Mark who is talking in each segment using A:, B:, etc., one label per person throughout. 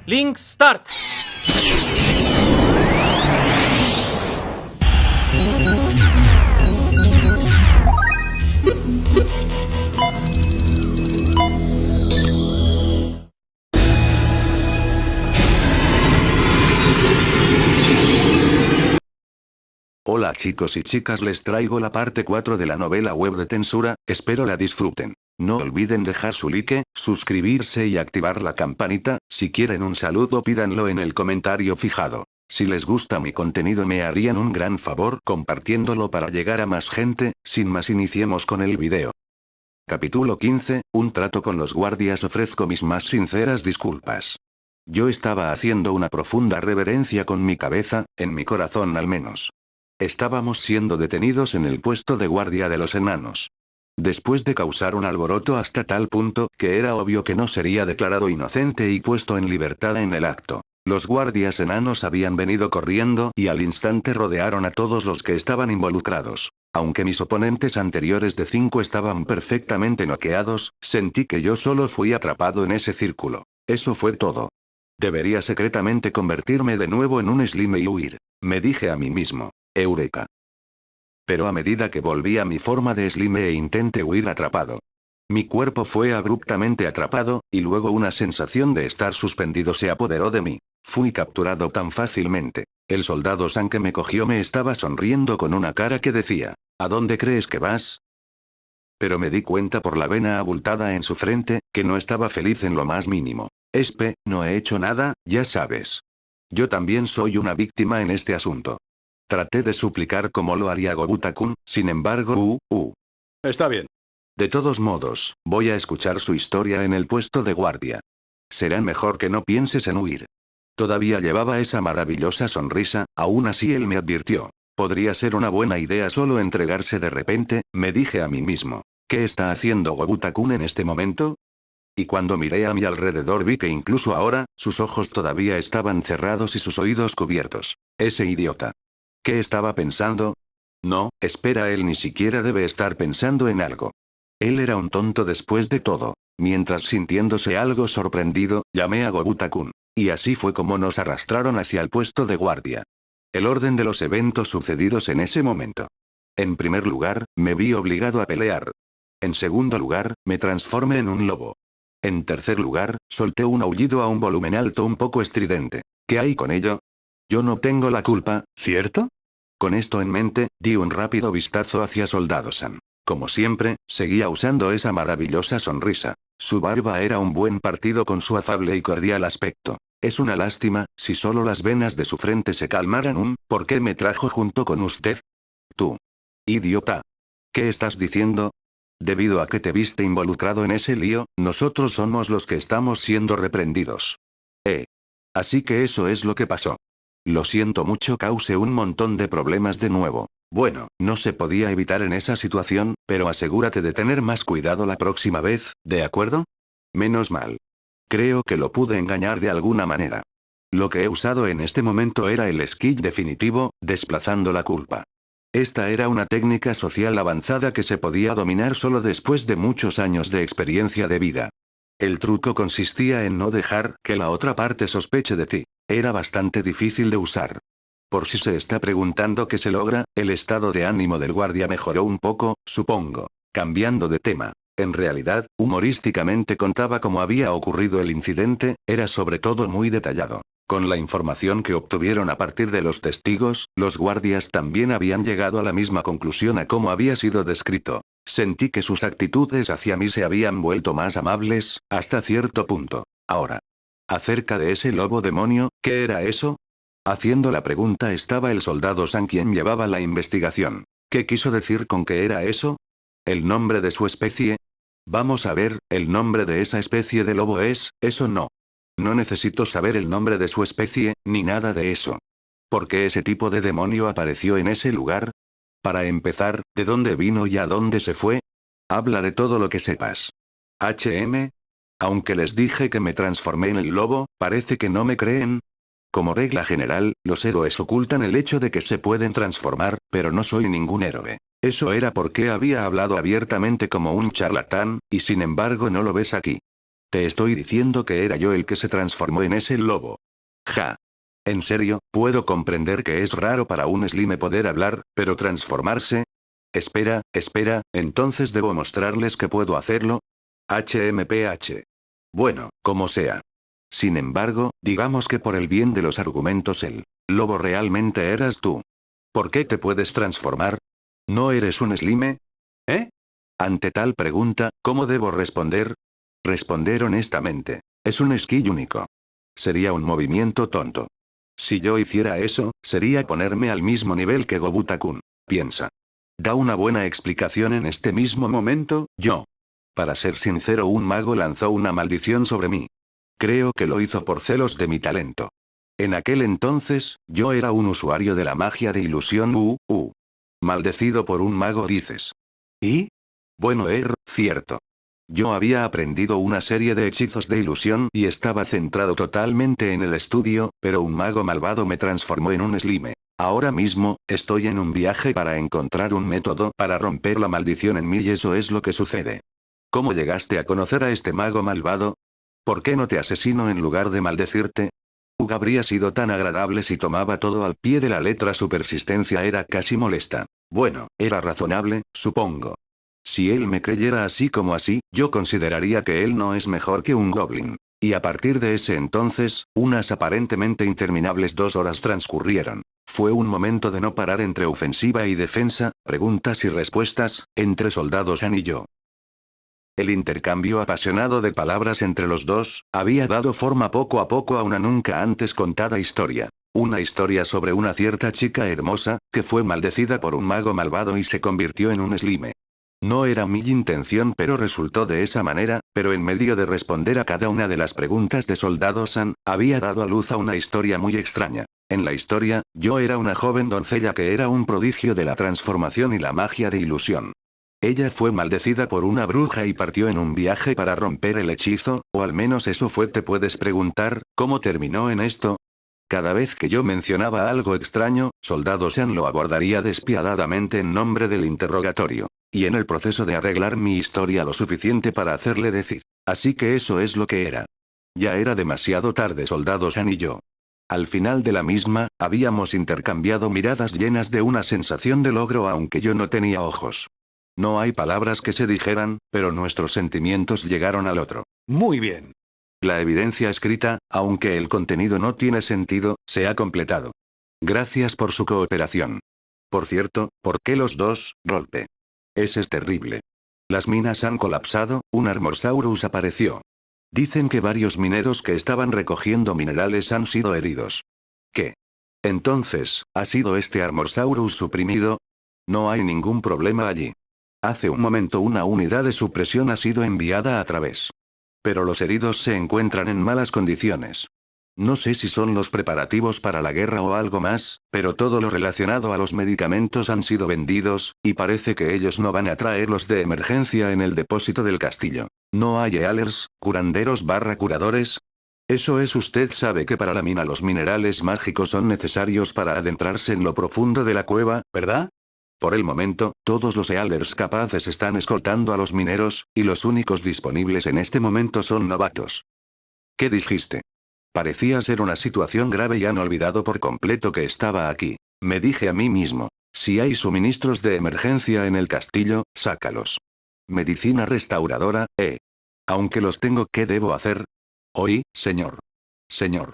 A: Link Start.
B: Hola chicos y chicas, les traigo la parte 4 de la novela web de Tensura, espero la disfruten. No olviden dejar su like, suscribirse y activar la campanita. Si quieren un saludo pídanlo en el comentario fijado. Si les gusta mi contenido me harían un gran favor compartiéndolo para llegar a más gente. Sin más, iniciemos con el video. Capítulo 15, un trato con los guardias. Ofrezco mis más sinceras disculpas. Yo estaba haciendo una profunda reverencia con mi cabeza, en mi corazón al menos. Estábamos siendo detenidos en el puesto de guardia de los enanos. Después de causar un alboroto hasta tal punto que era obvio que no sería declarado inocente y puesto en libertad en el acto, los guardias enanos habían venido corriendo y al instante rodearon a todos los que estaban involucrados. Aunque mis oponentes anteriores de 5 estaban perfectamente noqueados, sentí que yo solo fui atrapado en ese círculo. Eso fue todo. Debería secretamente convertirme de nuevo en un slime y huir, me dije a mí mismo. Eureka. Pero a medida que volví a mi forma de slime e intenté huir atrapado, mi cuerpo fue abruptamente atrapado, y luego una sensación de estar suspendido se apoderó de mí. Fui capturado tan fácilmente. El soldado San que me cogió me estaba sonriendo con una cara que decía, ¿a dónde crees que vas? Pero me di cuenta por la vena abultada en su frente, que no estaba feliz en lo más mínimo. No he hecho nada, ya sabes. Yo también soy una víctima en este asunto. Traté de suplicar como lo haría Gobutta-kun, sin embargo,
C: Está bien.
B: De todos modos, voy a escuchar su historia en el puesto de guardia. Será mejor que no pienses en huir. Todavía llevaba esa maravillosa sonrisa, aún así él me advirtió. Podría ser una buena idea solo entregarse de repente, me dije a mí mismo. ¿Qué está haciendo Gobutta-kun en este momento? Y cuando miré a mi alrededor vi que incluso ahora, sus ojos todavía estaban cerrados y sus oídos cubiertos. Ese idiota. ¿Qué estaba pensando? No, espera, él ni siquiera debe estar pensando en algo. Él era un tonto después de todo. Mientras, sintiéndose algo sorprendido, llamé a Gobutta-kun. Y así fue como nos arrastraron hacia el puesto de guardia. El orden de los eventos sucedidos en ese momento. En primer lugar, me vi obligado a pelear. En segundo lugar, me transformé en un lobo. En tercer lugar, solté un aullido a un volumen alto un poco estridente. ¿Qué hay con ello? Yo no tengo la culpa, ¿cierto? Con esto en mente, di un rápido vistazo hacia Soldado San. Como siempre, seguía usando esa maravillosa sonrisa. Su barba era un buen partido con su afable y cordial aspecto. Es una lástima, si solo las venas de su frente se calmaran. ¿Por qué me trajo junto con usted? Tú. Idiota. ¿Qué estás diciendo? Debido a que te viste involucrado en ese lío, nosotros somos los que estamos siendo reprendidos. Así que eso es lo que pasó. Lo siento mucho, causé un montón de problemas de nuevo. Bueno, no se podía evitar en esa situación, pero asegúrate de tener más cuidado la próxima vez, ¿de acuerdo? Menos mal. Creo que lo pude engañar de alguna manera. Lo que he usado en este momento era el skill definitivo, desplazando la culpa. Esta era una técnica social avanzada que se podía dominar solo después de muchos años de experiencia de vida. El truco consistía en no dejar que la otra parte sospeche de ti. Era bastante difícil de usar. Por si se está preguntando qué se logra, el estado de ánimo del guardia mejoró un poco, supongo. Cambiando de tema. En realidad, humorísticamente contaba cómo había ocurrido el incidente, era sobre todo muy detallado. Con la información que obtuvieron a partir de los testigos, los guardias también habían llegado a la misma conclusión a cómo había sido descrito. Sentí que sus actitudes hacia mí se habían vuelto más amables, hasta cierto punto. Ahora. Acerca de ese lobo demonio, ¿qué era eso? Haciendo la pregunta estaba el soldado San, quien llevaba la investigación. ¿Qué quiso decir con que era eso? ¿El nombre de su especie? Vamos a ver, el nombre de esa especie de lobo es, eso no. No necesito saber el nombre de su especie, ni nada de eso. ¿Por qué ese tipo de demonio apareció en ese lugar? Para empezar, ¿de dónde vino y a dónde se fue? Habla de todo lo que sepas. Aunque les dije que me transformé en el lobo, parece que no me creen. Como regla general, los héroes ocultan el hecho de que se pueden transformar, pero no soy ningún héroe. Eso era porque había hablado abiertamente como un charlatán, y sin embargo no lo ves aquí. Te estoy diciendo que era yo el que se transformó en ese lobo. Ja. En serio, puedo comprender que es raro para un slime poder hablar, pero transformarse. Espera, espera, entonces debo mostrarles que puedo hacerlo. HMPH. Bueno, como sea. Sin embargo, digamos que por el bien de los argumentos el lobo realmente eras tú. ¿Por qué te puedes transformar? ¿No eres un slime? ¿Eh? Ante tal pregunta, ¿cómo debo responder? Responder honestamente. Es un skill único. Sería un movimiento tonto. Si yo hiciera eso, sería ponerme al mismo nivel que Gobuta-kun. Piensa. Da una buena explicación en este mismo momento, yo. Para ser sincero, un mago lanzó una maldición sobre mí. Creo que lo hizo por celos de mi talento. En aquel entonces, yo era un usuario de la magia de ilusión Maldecido por un mago dices. ¿Y? Bueno, cierto. Yo había aprendido una serie de hechizos de ilusión y estaba centrado totalmente en el estudio, pero un mago malvado me transformó en un slime. Ahora mismo, estoy en un viaje para encontrar un método para romper la maldición en mí y eso es lo que sucede. ¿Cómo llegaste a conocer a este mago malvado? ¿Por qué no te asesino en lugar de maldecirte? Habría sido tan agradable si tomaba todo al pie de la letra. Su persistencia era casi molesta. Bueno, era razonable, supongo. Si él me creyera así como así, yo consideraría que él no es mejor que un goblin. Y a partir de ese entonces, unas aparentemente interminables 2 horas transcurrieron. Fue un momento de no parar entre ofensiva y defensa, preguntas y respuestas, entre Soldado San y yo. El intercambio apasionado de palabras entre los dos, había dado forma poco a poco a una nunca antes contada historia. Una historia sobre una cierta chica hermosa, que fue maldecida por un mago malvado y se convirtió en un slime. No era mi intención, pero resultó de esa manera, pero en medio de responder a cada una de las preguntas de Soldado San, había dado a luz a una historia muy extraña. En la historia, yo era una joven doncella que era un prodigio de la transformación y la magia de ilusión. Ella fue maldecida por una bruja y partió en un viaje para romper el hechizo, o al menos eso fue. Te puedes preguntar, ¿cómo terminó en esto? Cada vez que yo mencionaba algo extraño, Soldado San lo abordaría despiadadamente en nombre del interrogatorio. Y en el proceso de arreglar mi historia lo suficiente para hacerle decir. Así que eso es lo que era. Ya era demasiado tarde. Soldado San y yo. Al final de la misma, habíamos intercambiado miradas llenas de una sensación de logro aunque yo no tenía ojos. No hay palabras que se dijeran, pero nuestros sentimientos llegaron al otro. Muy bien. La evidencia escrita, aunque el contenido no tiene sentido, se ha completado. Gracias por su cooperación. Por cierto, ¿por qué los dos, golpe? Ese es terrible. Las minas han colapsado, un Armosaurus apareció. Dicen que varios mineros que estaban recogiendo minerales han sido heridos. ¿Qué? Entonces, ¿ha sido este Armosaurus suprimido? No hay ningún problema allí. Hace un momento una unidad de supresión ha sido enviada a través. Pero los heridos se encuentran en malas condiciones. No sé si son los preparativos para la guerra o algo más, pero todo lo relacionado a los medicamentos han sido vendidos, y parece que ellos no van a traerlos de emergencia en el depósito del castillo. ¿No hay healers, curanderos / curadores? Eso es, usted sabe que para la mina los minerales mágicos son necesarios para adentrarse en lo profundo de la cueva, ¿verdad? Por el momento, todos los Ealers capaces están escoltando a los mineros, y los únicos disponibles en este momento son novatos. ¿Qué dijiste? Parecía ser una situación grave y han olvidado por completo que estaba aquí. Me dije a mí mismo. Si hay suministros de emergencia en el castillo, sácalos. Medicina restauradora, Aunque los tengo, ¿qué debo hacer? Oí, señor. Señor.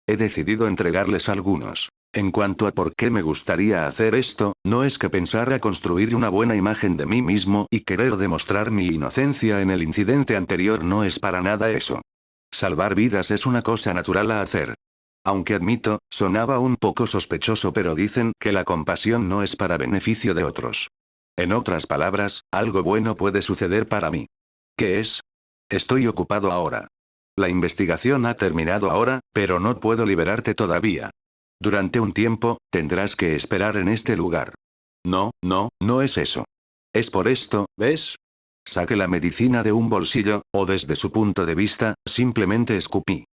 B: He decidido entregarles algunos. En cuanto a por qué me gustaría hacer esto, no es que pensara construir una buena imagen de mí mismo y querer demostrar mi inocencia en el incidente anterior, no es para nada eso. Salvar vidas es una cosa natural a hacer. Aunque admito, sonaba un poco sospechoso, pero dicen que la compasión no es para beneficio de otros. En otras palabras, algo bueno puede suceder para mí. ¿Qué es? Estoy ocupado ahora. La investigación ha terminado ahora, pero no puedo liberarte todavía. Durante un tiempo, tendrás que esperar en este lugar. No, no, no es eso. Es por esto, ¿ves? Saqué la medicina de un bolsillo, o desde su punto de vista, simplemente escupí.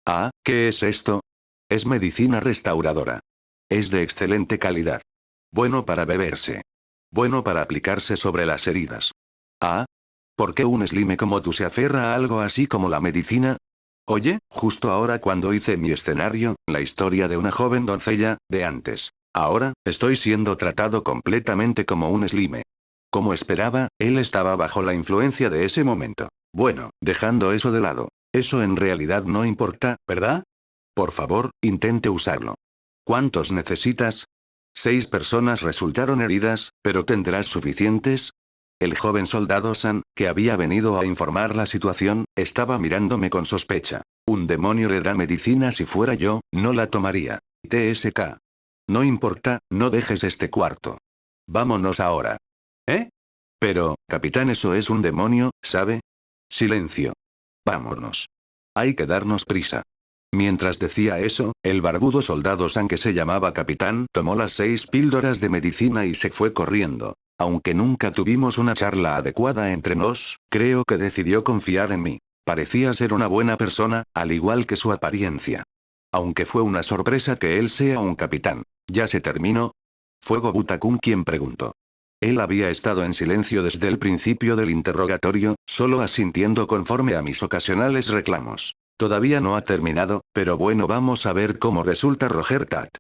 B: Ah, ¿qué es esto? Es medicina restauradora. Es de excelente calidad. Bueno para beberse. Bueno para aplicarse sobre las heridas. Ah, ¿Por qué un slime como tú se aferra a algo así como la medicina? Oye, justo ahora cuando hice mi escenario, la historia de una joven doncella, de antes. Ahora, estoy siendo tratado completamente como un slime. Como esperaba, él estaba bajo la influencia de ese momento. Bueno, dejando eso de lado. Eso en realidad no importa, ¿verdad? Por favor, intente usarlo. ¿Cuántos necesitas? 6 personas resultaron heridas, pero ¿tendrás suficientes? El joven soldado San, que había venido a informar la situación, estaba mirándome con sospecha. Un demonio le da medicina si fuera yo, no la tomaría. TSK. No importa, no dejes este cuarto. Vámonos ahora. ¿Eh? Pero, capitán, eso es un demonio, ¿sabe? Silencio. Vámonos. Hay que darnos prisa. Mientras decía eso, el barbudo soldado San, que se llamaba capitán, tomó las 6 píldoras de medicina y se fue corriendo. Aunque nunca tuvimos una charla adecuada entre nos, creo que decidió confiar en mí. Parecía ser una buena persona, al igual que su apariencia. Aunque fue una sorpresa que él sea un capitán. ¿Ya se terminó? Fue Gobutakun quien preguntó. Él había estado en silencio desde el principio del interrogatorio, solo asintiendo conforme a mis ocasionales reclamos. Todavía no ha terminado, pero bueno, vamos a ver cómo resulta Roger Tat.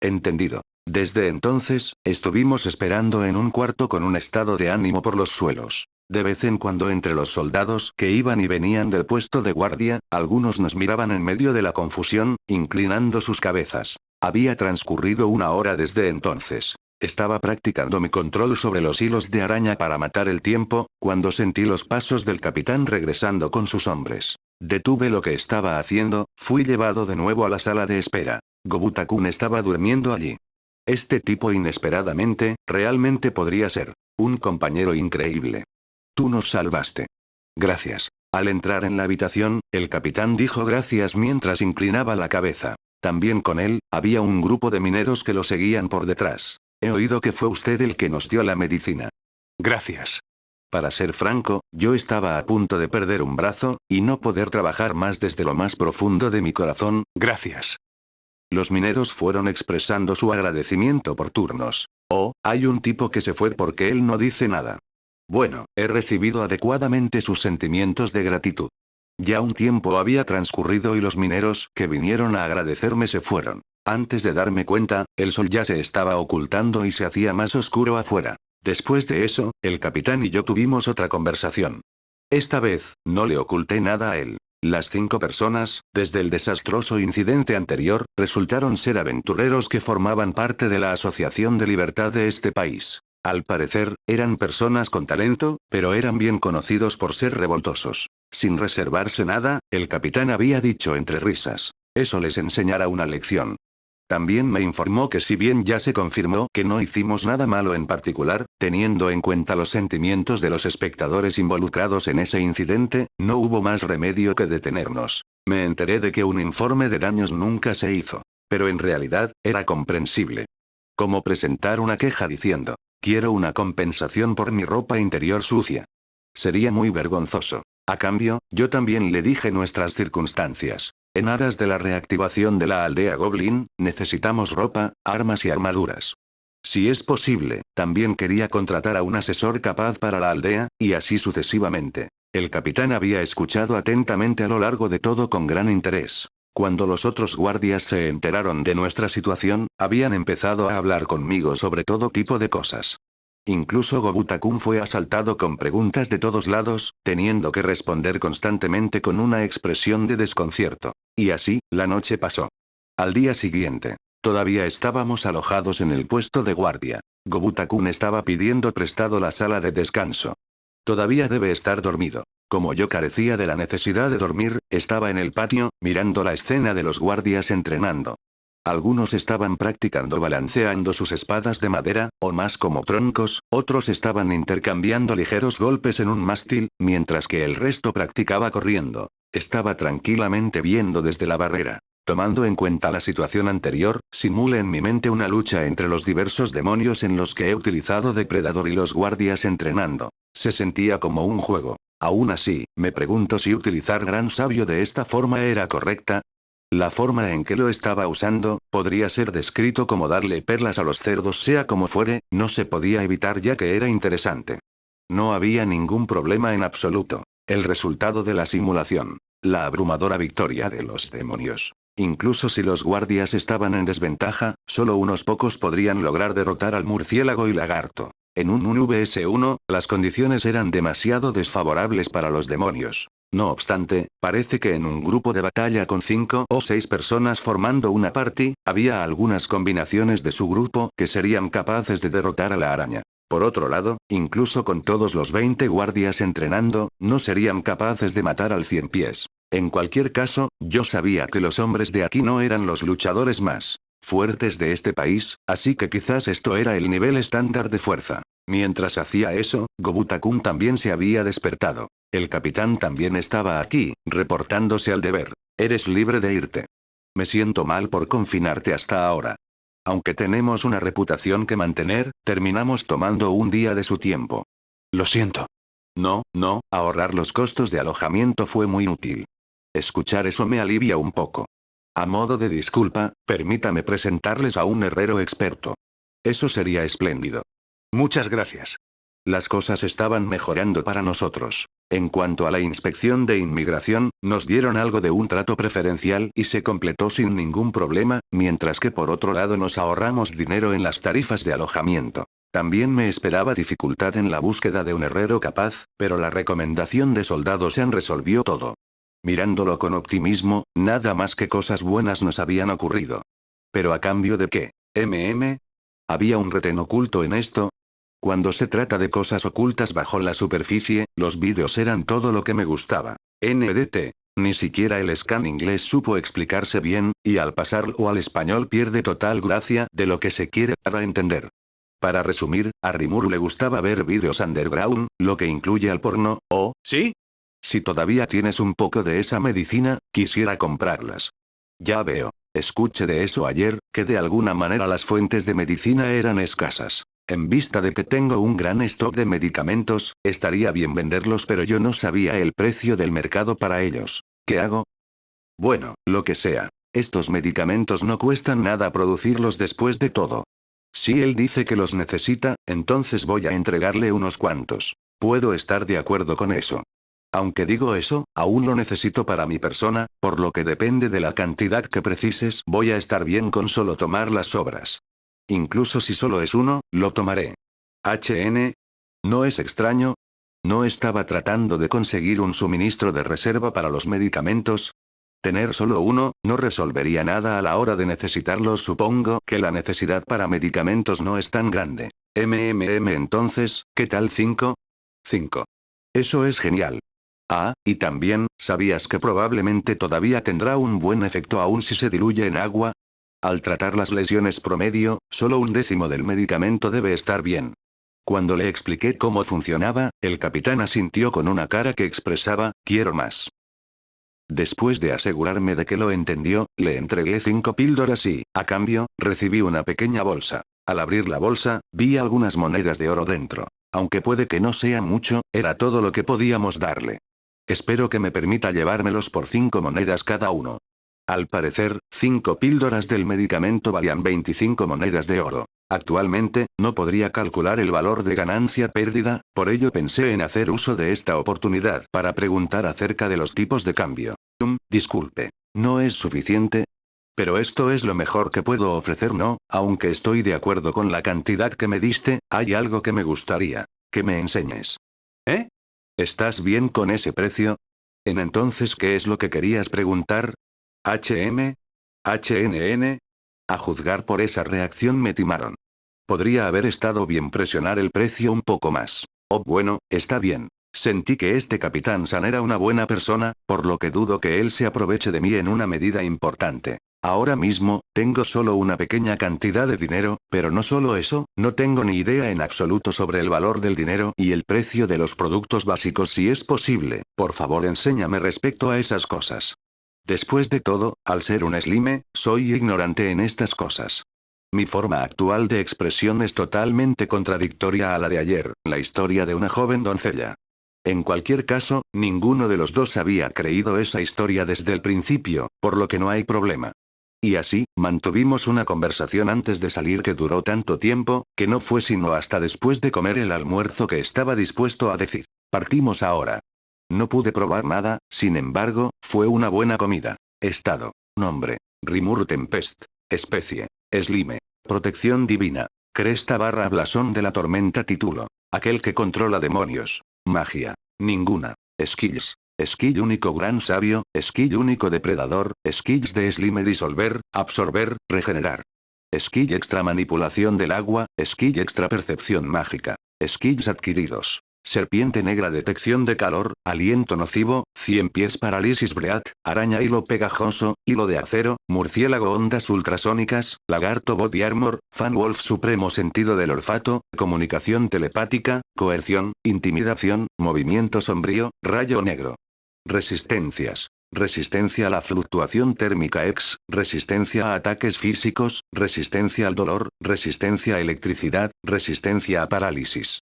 B: Entendido. Desde entonces, estuvimos esperando en un cuarto con un estado de ánimo por los suelos. De vez en cuando entre los soldados que iban y venían del puesto de guardia, algunos nos miraban en medio de la confusión, inclinando sus cabezas. Había transcurrido una hora desde entonces. Estaba practicando mi control sobre los hilos de araña para matar el tiempo, cuando sentí los pasos del capitán regresando con sus hombres. Detuve lo que estaba haciendo, fui llevado de nuevo a la sala de espera. Gobutakun estaba durmiendo allí. Este tipo inesperadamente, realmente podría ser un compañero increíble. Tú nos salvaste. Gracias. Al entrar en la habitación, el capitán dijo gracias mientras inclinaba la cabeza. También con él, había un grupo de mineros que lo seguían por detrás. He oído que fue usted el que nos dio la medicina. Gracias. Para ser franco, yo estaba a punto de perder un brazo, y no poder trabajar más desde lo más profundo de mi corazón. Gracias. Los mineros fueron expresando su agradecimiento por turnos. Oh, hay un tipo que se fue porque él no dice nada. Bueno, he recibido adecuadamente sus sentimientos de gratitud. Ya un tiempo había transcurrido y los mineros que vinieron a agradecerme se fueron. Antes de darme cuenta, el sol ya se estaba ocultando y se hacía más oscuro afuera. Después de eso, el capitán y yo tuvimos otra conversación. Esta vez, no le oculté nada a él. Las 5 personas, desde el desastroso incidente anterior, resultaron ser aventureros que formaban parte de la Asociación de Libertad de este país. Al parecer, eran personas con talento, pero eran bien conocidos por ser revoltosos. Sin reservarse nada, el capitán había dicho entre risas. Eso les enseñará una lección. También me informó que si bien ya se confirmó que no hicimos nada malo en particular, teniendo en cuenta los sentimientos de los espectadores involucrados en ese incidente, no hubo más remedio que detenernos. Me enteré de que un informe de daños nunca se hizo. Pero en realidad, era comprensible. Como presentar una queja diciendo, quiero una compensación por mi ropa interior sucia. Sería muy vergonzoso. A cambio, yo también le dije nuestras circunstancias. En aras de la reactivación de la aldea Goblin, necesitamos ropa, armas y armaduras. Si es posible, también quería contratar a un asesor capaz para la aldea, y así sucesivamente. El capitán había escuchado atentamente a lo largo de todo con gran interés. Cuando los otros guardias se enteraron de nuestra situación, habían empezado a hablar conmigo sobre todo tipo de cosas. Incluso Gobutakun fue asaltado con preguntas de todos lados, teniendo que responder constantemente con una expresión de desconcierto. Y así, la noche pasó. Al día siguiente, todavía estábamos alojados en el puesto de guardia. Gobutakun estaba pidiendo prestado la sala de descanso. Todavía debe estar dormido. Como yo carecía de la necesidad de dormir, estaba en el patio, mirando la escena de los guardias entrenando. Algunos estaban practicando balanceando sus espadas de madera, o más como troncos, otros estaban intercambiando ligeros golpes en un mástil, mientras que el resto practicaba corriendo. Estaba tranquilamente viendo desde la barrera. Tomando en cuenta la situación anterior, simulé en mi mente una lucha entre los diversos demonios en los que he utilizado depredador y los guardias entrenando. Se sentía como un juego. Aún así, me pregunto si utilizar gran sabio de esta forma era correcta. La forma en que lo estaba usando, podría ser descrito como darle perlas a los cerdos, sea como fuere, no se podía evitar ya que era interesante. No había ningún problema en absoluto. El resultado de la simulación. La abrumadora victoria de los demonios. Incluso si los guardias estaban en desventaja, solo unos pocos podrían lograr derrotar al murciélago y lagarto. En un 1vs1, las condiciones eran demasiado desfavorables para los demonios. No obstante, parece que en un grupo de batalla con 5 o 6 personas formando una party, había algunas combinaciones de su grupo que serían capaces de derrotar a la araña. Por otro lado, incluso con todos los 20 guardias entrenando, no serían capaces de matar al 100 pies. En cualquier caso, yo sabía que los hombres de aquí no eran los luchadores más fuertes de este país, así que quizás esto era el nivel estándar de fuerza. Mientras hacía eso, Gobutta-kun también se había despertado. El capitán también estaba aquí, reportándose al deber. Eres libre de irte. Me siento mal por confinarte hasta ahora. Aunque tenemos una reputación que mantener, terminamos tomando un día de su tiempo. Lo siento. No, ahorrar los costos de alojamiento fue muy útil. Escuchar eso me alivia un poco. A modo de disculpa, permítame presentarles a un herrero experto. Eso sería espléndido. Muchas gracias. Las cosas estaban mejorando para nosotros. En cuanto a la inspección de inmigración, nos dieron algo de un trato preferencial y se completó sin ningún problema, mientras que por otro lado nos ahorramos dinero en las tarifas de alojamiento. También me esperaba dificultad en la búsqueda de un herrero capaz, pero la recomendación de soldados se resolvió todo. Mirándolo con optimismo, nada más que cosas buenas nos habían ocurrido. ¿Pero a cambio de qué? ¿Había un retén oculto en esto? Cuando se trata de cosas ocultas bajo la superficie, los vídeos eran todo lo que me gustaba. NDT. Ni siquiera el scan inglés supo explicarse bien, y al pasarlo al español pierde total gracia de lo que se quiere dar a entender. Para resumir, a Rimuru le gustaba ver vídeos underground, lo que incluye al porno, ¿oh, sí? Si todavía tienes un poco de esa medicina, quisiera comprarlas. Ya veo. Escuché de eso ayer, que de alguna manera las fuentes de medicina eran escasas. En vista de que tengo un gran stock de medicamentos, estaría bien venderlos, pero yo no sabía el precio del mercado para ellos. ¿Qué hago? Bueno, lo que sea. Estos medicamentos no cuestan nada producirlos después de todo. Si él dice que los necesita, entonces voy a entregarle unos cuantos. Puedo estar de acuerdo con eso. Aunque digo eso, aún lo necesito para mi persona, por lo que depende de la cantidad que precises, voy a estar bien con solo tomar las sobras. Incluso si solo es uno, lo tomaré. ¿No es extraño? ¿No estaba tratando de conseguir un suministro de reserva para los medicamentos? Tener solo uno, no resolvería nada a la hora de necesitarlos. Supongo que la necesidad para medicamentos no es tan grande. Entonces, ¿qué tal 5? 5. Eso es genial. Ah, y también, ¿sabías que probablemente todavía tendrá un buen efecto aún si se diluye en agua? Al tratar las lesiones promedio, solo 1/10 del medicamento debe estar bien. Cuando le expliqué cómo funcionaba, el capitán asintió con una cara que expresaba, quiero más. Después de asegurarme de que lo entendió, le entregué 5 píldoras y, a cambio, recibí una pequeña bolsa. Al abrir la bolsa, vi algunas monedas de oro dentro. Aunque puede que no sea mucho, era todo lo que podíamos darle. Espero que me permita llevármelos por 5 monedas cada uno. Al parecer, 5 píldoras del medicamento valían 25 monedas de oro. Actualmente, no podría calcular el valor de ganancia-pérdida, por ello pensé en hacer uso de esta oportunidad para preguntar acerca de los tipos de cambio. Disculpe. ¿No es suficiente? Pero esto es lo mejor que puedo ofrecer, ¿no? Aunque estoy de acuerdo con la cantidad que me diste, hay algo que me gustaría que me enseñes. ¿Eh? ¿Estás bien con ese precio? Entonces, ¿qué es lo que querías preguntar? HNN. A juzgar por esa reacción me timaron. Podría haber estado bien presionar el precio un poco más. Oh, bueno, está bien. Sentí que este capitán San era una buena persona, por lo que dudo que él se aproveche de mí en una medida importante. Ahora mismo, tengo solo una pequeña cantidad de dinero, pero no solo eso, no tengo ni idea en absoluto sobre el valor del dinero y el precio de los productos básicos si es posible. Por favor, enséñame respecto a esas cosas. Después de todo, al ser un slime, soy ignorante en estas cosas. Mi forma actual de expresión es totalmente contradictoria a la de ayer, la historia de una joven doncella. En cualquier caso, ninguno de los dos había creído esa historia desde el principio, por lo que no hay problema. Y así, mantuvimos una conversación antes de salir que duró tanto tiempo, que no fue sino hasta después de comer el almuerzo que estaba dispuesto a decir: partimos ahora. No pude probar nada, sin embargo, fue una buena comida. Estado. Nombre: Rimur Tempest. Especie: Slime. Protección divina. Cresta barra blasón de la tormenta. Título: aquel que controla demonios. Magia: ninguna. Skills: skill único gran sabio, skill único depredador, skills de slime disolver, absorber, regenerar. Skill extra manipulación del agua, skill extra percepción mágica. Skills adquiridos: serpiente negra detección de calor, aliento nocivo, 100 pies parálisis breat, araña hilo pegajoso, hilo de acero, murciélago ondas ultrasónicas, lagarto body armor, fan wolf supremo sentido del olfato, comunicación telepática, coerción, intimidación, movimiento sombrío, rayo negro. Resistencias: resistencia a la fluctuación térmica X, resistencia a ataques físicos, resistencia al dolor, resistencia a electricidad, resistencia a parálisis.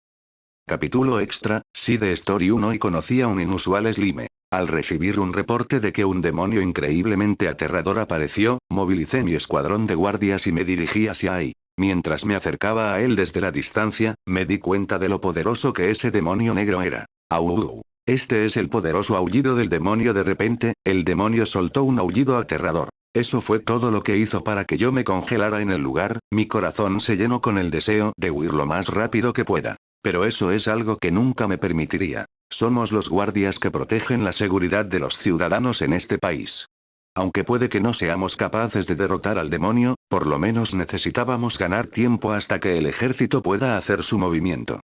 B: Capítulo extra: Side Story 1. Y conocí a un inusual slime. Al recibir un reporte de que un demonio increíblemente aterrador apareció, movilicé mi escuadrón de guardias y me dirigí hacia ahí. Mientras me acercaba a él desde la distancia, me di cuenta de lo poderoso que ese demonio negro era. Au. Este es el poderoso aullido del demonio. De repente, el demonio soltó un aullido aterrador. Eso fue todo lo que hizo para que yo me congelara en el lugar. Mi corazón se llenó con el deseo de huir lo más rápido que pueda. Pero eso es algo que nunca me permitiría. Somos los guardias que protegen la seguridad de los ciudadanos en este país. Aunque puede que no seamos capaces de derrotar al demonio, por lo menos necesitábamos ganar tiempo hasta que el ejército pueda hacer su movimiento.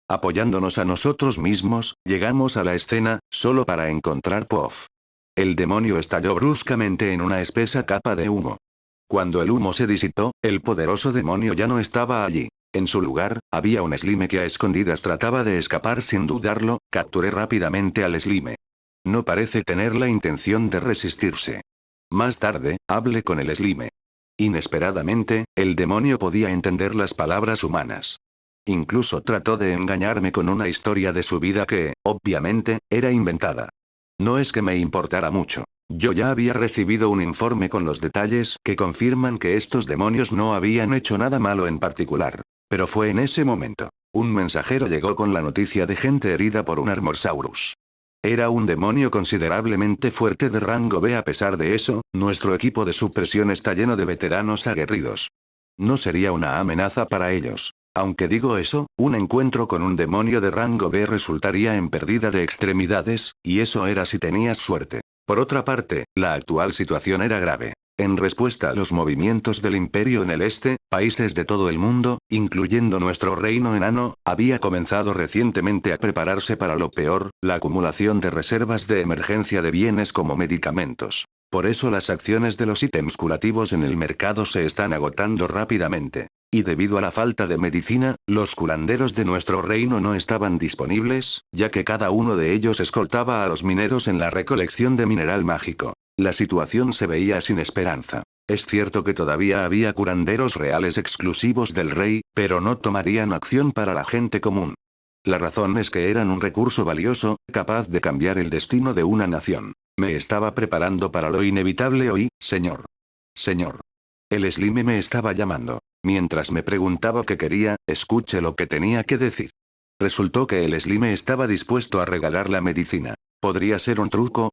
B: Apoyándonos a nosotros mismos, llegamos a la escena, solo para encontrar Puff. El demonio estalló bruscamente en una espesa capa de humo. Cuando el humo se disipó, el poderoso demonio ya no estaba allí. En su lugar, había un slime que a escondidas trataba de escapar sin dudarlo. Capturé rápidamente al slime. No parece tener la intención de resistirse. Más tarde, hablé con el slime. Inesperadamente, el demonio podía entender las palabras humanas. Incluso trató de engañarme con una historia de su vida que, obviamente, era inventada. No es que me importara mucho. Yo ya había recibido un informe con los detalles que confirman que estos demonios no habían hecho nada malo en particular. Pero fue en ese momento. Un mensajero llegó con la noticia de gente herida por un Armorsaurus. Era un demonio considerablemente fuerte de rango B. A pesar de eso, nuestro equipo de supresión está lleno de veteranos aguerridos. No sería una amenaza para ellos. Aunque digo eso, un encuentro con un demonio de rango B resultaría en pérdida de extremidades, y eso era si tenías suerte. Por otra parte, la actual situación era grave. En respuesta a los movimientos del Imperio en el este, países de todo el mundo, incluyendo nuestro reino enano, había comenzado recientemente a prepararse para lo peor, la acumulación de reservas de emergencia de bienes como medicamentos. Por eso las acciones de los ítems curativos en el mercado se están agotando rápidamente. Y debido a la falta de medicina, los curanderos de nuestro reino no estaban disponibles, ya que cada uno de ellos escoltaba a los mineros en la recolección de mineral mágico. La situación se veía sin esperanza. Es cierto que todavía había curanderos reales exclusivos del rey, pero no tomarían acción para la gente común. La razón es que eran un recurso valioso, capaz de cambiar el destino de una nación. Me estaba preparando para lo inevitable hoy, señor. Señor. El slime me estaba llamando. Mientras me preguntaba qué quería, escuché lo que tenía que decir. Resultó que el slime estaba dispuesto a regalar la medicina. ¿Podría ser un truco?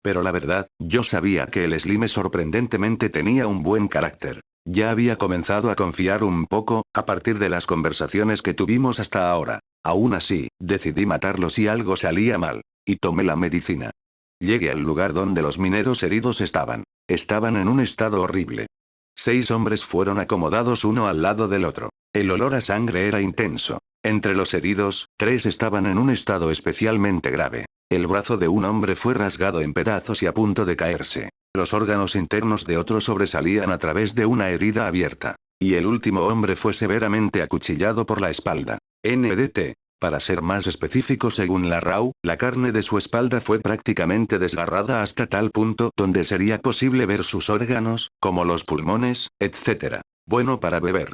B: Pero la verdad, yo sabía que el slime sorprendentemente tenía un buen carácter. Ya había comenzado a confiar un poco, a partir de las conversaciones que tuvimos hasta ahora. Aún así, decidí matarlo si algo salía mal. Y tomé la medicina. Llegué al lugar donde los mineros heridos estaban. Estaban en un estado horrible. 6 hombres fueron acomodados uno al lado del otro. El olor a sangre era intenso. Entre los heridos, 3 estaban en un estado especialmente grave. El brazo de un hombre fue rasgado en pedazos y a punto de caerse. Los órganos internos de otro sobresalían a través de una herida abierta. Y el último hombre fue severamente acuchillado por la espalda. NDT. Para ser más específico, según la RAW, la carne de su espalda fue prácticamente desgarrada hasta tal punto donde sería posible ver sus órganos, como los pulmones, etc. Bueno para beber.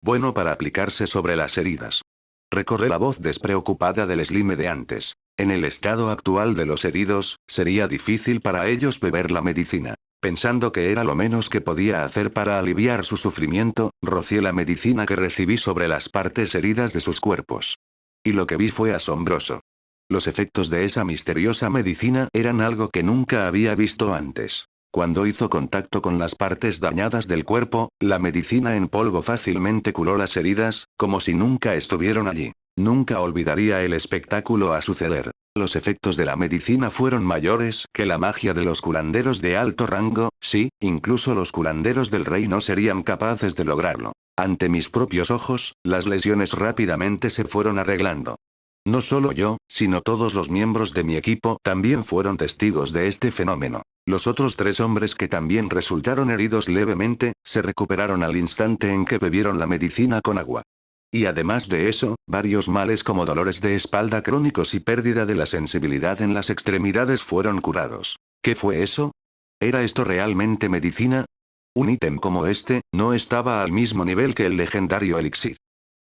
B: Bueno para aplicarse sobre las heridas. Recordé la voz despreocupada del slime de antes. En el estado actual de los heridos, sería difícil para ellos beber la medicina. Pensando que era lo menos que podía hacer para aliviar su sufrimiento, rocié la medicina que recibí sobre las partes heridas de sus cuerpos. Y lo que vi fue asombroso. Los efectos de esa misteriosa medicina eran algo que nunca había visto antes. Cuando hizo contacto con las partes dañadas del cuerpo, la medicina en polvo fácilmente curó las heridas, como si nunca estuvieran allí. Nunca olvidaría el espectáculo a suceder. Los efectos de la medicina fueron mayores que la magia de los curanderos de alto rango, sí, incluso los curanderos del rey no serían capaces de lograrlo. Ante mis propios ojos, las lesiones rápidamente se fueron arreglando. No solo yo, sino todos los miembros de mi equipo también fueron testigos de este fenómeno. Los otros 3 hombres que también resultaron heridos levemente, se recuperaron al instante en que bebieron la medicina con agua. Y además de eso, varios males como dolores de espalda crónicos y pérdida de la sensibilidad en las extremidades fueron curados. ¿Qué fue eso? ¿Era esto realmente medicina? Un ítem como este, no estaba al mismo nivel que el legendario elixir.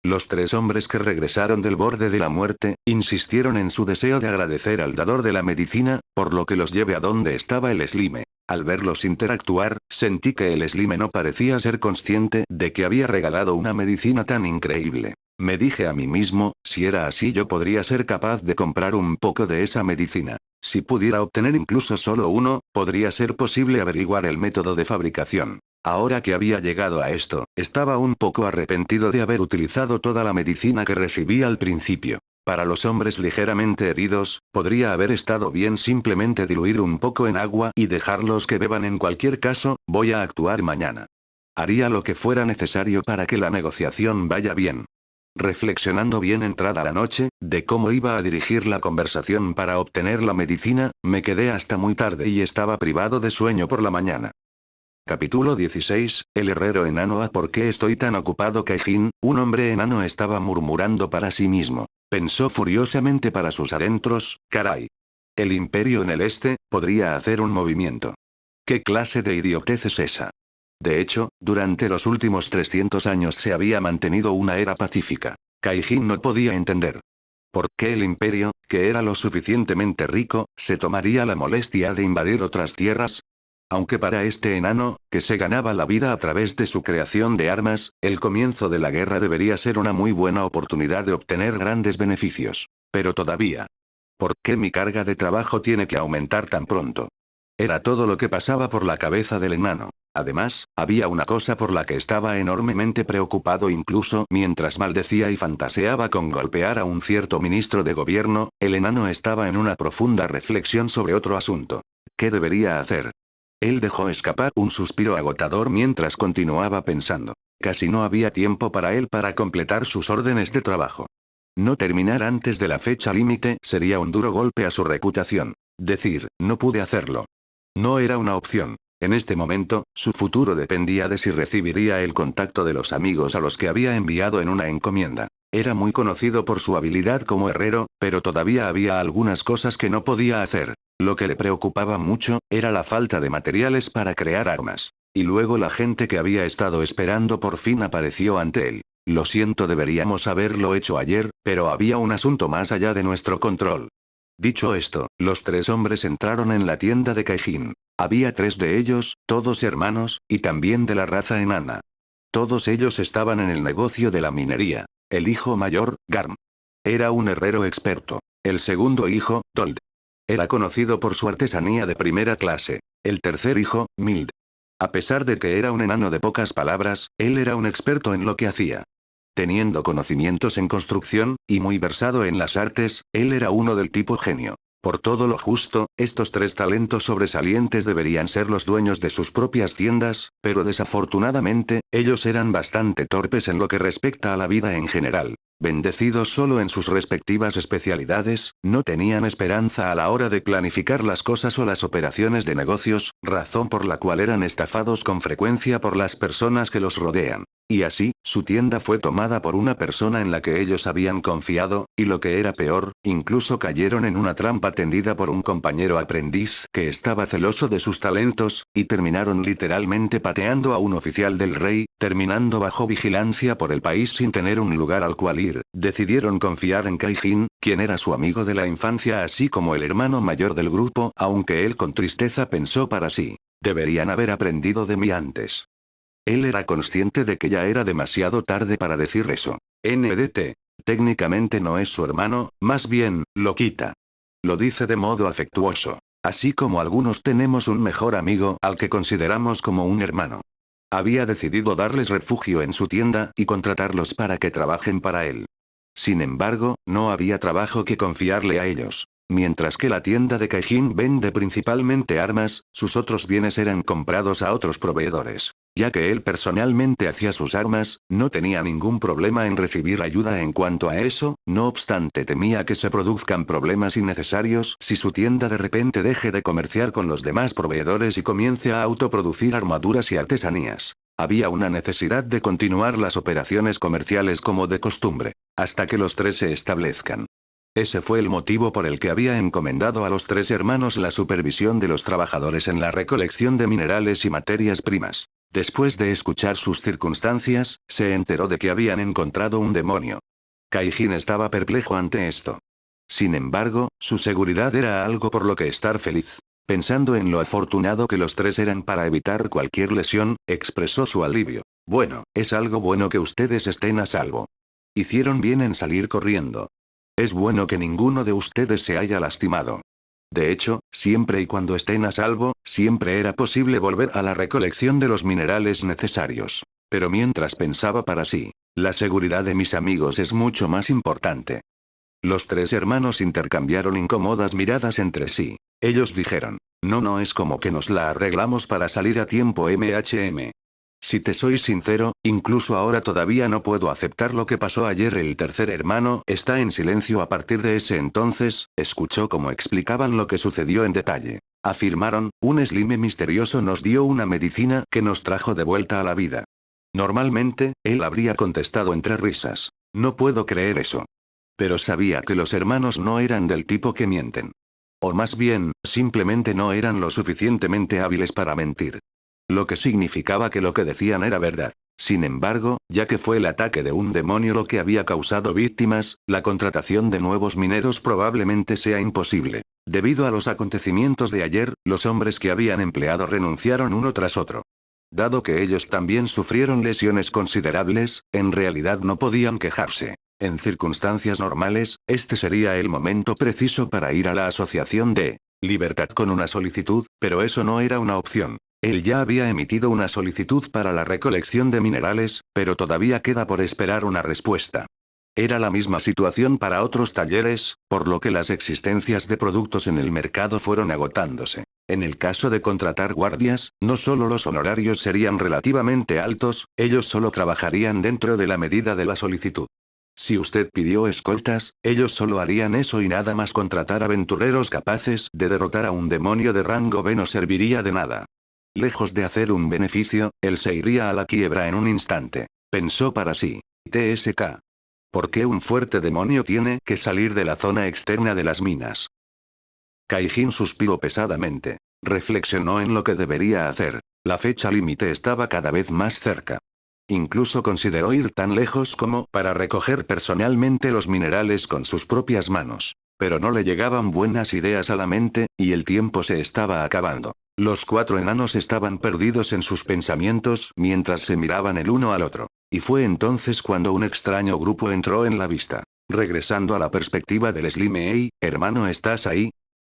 B: Los 3 hombres que regresaron del borde de la muerte, insistieron en su deseo de agradecer al dador de la medicina, por lo que los llevé a donde estaba el Slime. Al verlos interactuar, sentí que el Slime no parecía ser consciente de que había regalado una medicina tan increíble. Me dije a mí mismo, si era así yo podría ser capaz de comprar un poco de esa medicina. Si pudiera obtener incluso solo uno, podría ser posible averiguar el método de fabricación. Ahora que había llegado a esto, estaba un poco arrepentido de haber utilizado toda la medicina que recibí al principio. Para los hombres ligeramente heridos, podría haber estado bien simplemente diluir un poco en agua y dejarlos que beban. En cualquier caso, voy a actuar mañana. Haría lo que fuera necesario para que la negociación vaya bien. Reflexionando bien entrada la noche, de cómo iba a dirigir la conversación para obtener la medicina, me quedé hasta muy tarde y estaba privado de sueño por la mañana. Capítulo 16, el herrero enano. ¿Por qué estoy tan ocupado? Kaijin, un hombre enano, estaba murmurando para sí mismo. Pensó furiosamente para sus adentros, caray. El imperio en el este, podría hacer un movimiento. ¿Qué clase de idiotez es esa? De hecho, durante los últimos 300 años se había mantenido una era pacífica. Kaijin no podía entender. ¿Por qué el imperio, que era lo suficientemente rico, se tomaría la molestia de invadir otras tierras? Aunque para este enano, que se ganaba la vida a través de su creación de armas, el comienzo de la guerra debería ser una muy buena oportunidad de obtener grandes beneficios. Pero todavía. ¿Por qué mi carga de trabajo tiene que aumentar tan pronto? Era todo lo que pasaba por la cabeza del enano. Además, había una cosa por la que estaba enormemente preocupado incluso mientras maldecía y fantaseaba con golpear a un cierto ministro de gobierno, el enano estaba en una profunda reflexión sobre otro asunto. ¿Qué debería hacer? Él dejó escapar un suspiro agotador mientras continuaba pensando. Casi no había tiempo para él para completar sus órdenes de trabajo. No terminar antes de la fecha límite sería un duro golpe a su reputación. Decir, no pude hacerlo. No era una opción. En este momento, su futuro dependía de si recibiría el contacto de los amigos a los que había enviado en una encomienda. Era muy conocido por su habilidad como herrero, pero todavía había algunas cosas que no podía hacer. Lo que le preocupaba mucho, era la falta de materiales para crear armas. Y luego la gente que había estado esperando por fin apareció ante él. Lo siento, deberíamos haberlo hecho ayer, pero había un asunto más allá de nuestro control. Dicho esto, los 3 hombres entraron en la tienda de Kaijin. Había 3 de ellos, todos hermanos, y también de la raza enana. Todos ellos estaban en el negocio de la minería. El hijo mayor, Garm, era un herrero experto. El segundo hijo, Told, era conocido por su artesanía de primera clase. El tercer hijo, Mild. A pesar de que era un enano de pocas palabras, él era un experto en lo que hacía. Teniendo conocimientos en construcción, y muy versado en las artes, él era uno del tipo genio. Por todo lo justo, estos 3 talentos sobresalientes deberían ser los dueños de sus propias tiendas, pero desafortunadamente, ellos eran bastante torpes en lo que respecta a la vida en general. Bendecidos solo en sus respectivas especialidades, no tenían esperanza a la hora de planificar las cosas o las operaciones de negocios, razón por la cual eran estafados con frecuencia por las personas que los rodean. Y así, su tienda fue tomada por una persona en la que ellos habían confiado, y lo que era peor, incluso cayeron en una trampa tendida por un compañero aprendiz que estaba celoso de sus talentos, y terminaron literalmente pateando a un oficial del rey, terminando bajo vigilancia por el país sin tener un lugar al cual ir. Decidieron confiar en Kaijin, quien era su amigo de la infancia así como el hermano mayor del grupo, aunque él con tristeza pensó para sí. Deberían haber aprendido de mí antes. Él era consciente de que ya era demasiado tarde para decir eso. NDT. Técnicamente no es su hermano, más bien, lo quita. Lo dice de modo afectuoso. Así como algunos tenemos un mejor amigo al que consideramos como un hermano. Había decidido darles refugio en su tienda y contratarlos para que trabajen para él. Sin embargo, no había trabajo que confiarle a ellos. Mientras que la tienda de Kaijin vende principalmente armas, sus otros bienes eran comprados a otros proveedores. Ya que él personalmente hacía sus armas, no tenía ningún problema en recibir ayuda en cuanto a eso, no obstante temía que se produzcan problemas innecesarios si su tienda de repente deje de comerciar con los demás proveedores y comience a autoproducir armaduras y artesanías. Había una necesidad de continuar las operaciones comerciales como de costumbre, hasta que los tres se establezcan. Ese fue el motivo por el que había encomendado a los tres hermanos la supervisión de los trabajadores en la recolección de minerales y materias primas. Después de escuchar sus circunstancias, se enteró de que habían encontrado un demonio. Kaijin estaba perplejo ante esto. Sin embargo, su seguridad era algo por lo que estar feliz. Pensando en lo afortunado que los tres eran para evitar cualquier lesión, expresó su alivio. Bueno, es algo bueno que ustedes estén a salvo. Hicieron bien en salir corriendo. Es bueno que ninguno de ustedes se haya lastimado. De hecho, siempre y cuando estén a salvo, siempre era posible volver a la recolección de los minerales necesarios. Pero mientras pensaba para sí, la seguridad de mis amigos es mucho más importante. Los tres hermanos intercambiaron incómodas miradas entre sí. Ellos dijeron, no es como que nos la arreglamos para salir a tiempo MHM. Si te soy sincero, incluso ahora todavía no puedo aceptar lo que pasó ayer. El tercer hermano está en silencio a partir de ese entonces, escuchó cómo explicaban lo que sucedió en detalle. Afirmaron, un slime misterioso nos dio una medicina que nos trajo de vuelta a la vida. Normalmente, él habría contestado entre risas. No puedo creer eso. Pero sabía que los hermanos no eran del tipo que mienten. O más bien, simplemente no eran lo suficientemente hábiles para mentir. Lo que significaba que lo que decían era verdad. Sin embargo, ya que fue el ataque de un demonio lo que había causado víctimas, la contratación de nuevos mineros probablemente sea imposible. Debido a los acontecimientos de ayer, los hombres que habían empleado renunciaron uno tras otro. Dado que ellos también sufrieron lesiones considerables, en realidad no podían quejarse. En circunstancias normales, este sería el momento preciso para ir a la Asociación de Libertad con una solicitud, pero eso no era una opción. Él ya había emitido una solicitud para la recolección de minerales, pero todavía queda por esperar una respuesta. Era la misma situación para otros talleres, por lo que las existencias de productos en el mercado fueron agotándose. En el caso de contratar guardias, no solo los honorarios serían relativamente altos, ellos solo trabajarían dentro de la medida de la solicitud. Si usted pidió escoltas, ellos solo harían eso y nada más. Contratar aventureros capaces de derrotar a un demonio de rango B no serviría de nada. Lejos de hacer un beneficio, él se iría a la quiebra en un instante. Pensó para sí. TSK. ¿Por qué un fuerte demonio tiene que salir de la zona externa de las minas? Kaijin suspiró pesadamente. Reflexionó en lo que debería hacer. La fecha límite estaba cada vez más cerca. Incluso consideró ir tan lejos como para recoger personalmente los minerales con sus propias manos. Pero no le llegaban buenas ideas a la mente, y el tiempo se estaba acabando. Los cuatro enanos estaban perdidos en sus pensamientos mientras se miraban el uno al otro. Y fue entonces cuando un extraño grupo entró en la vista. Regresando a la perspectiva del Slime. Hey, hermano, ¿estás ahí?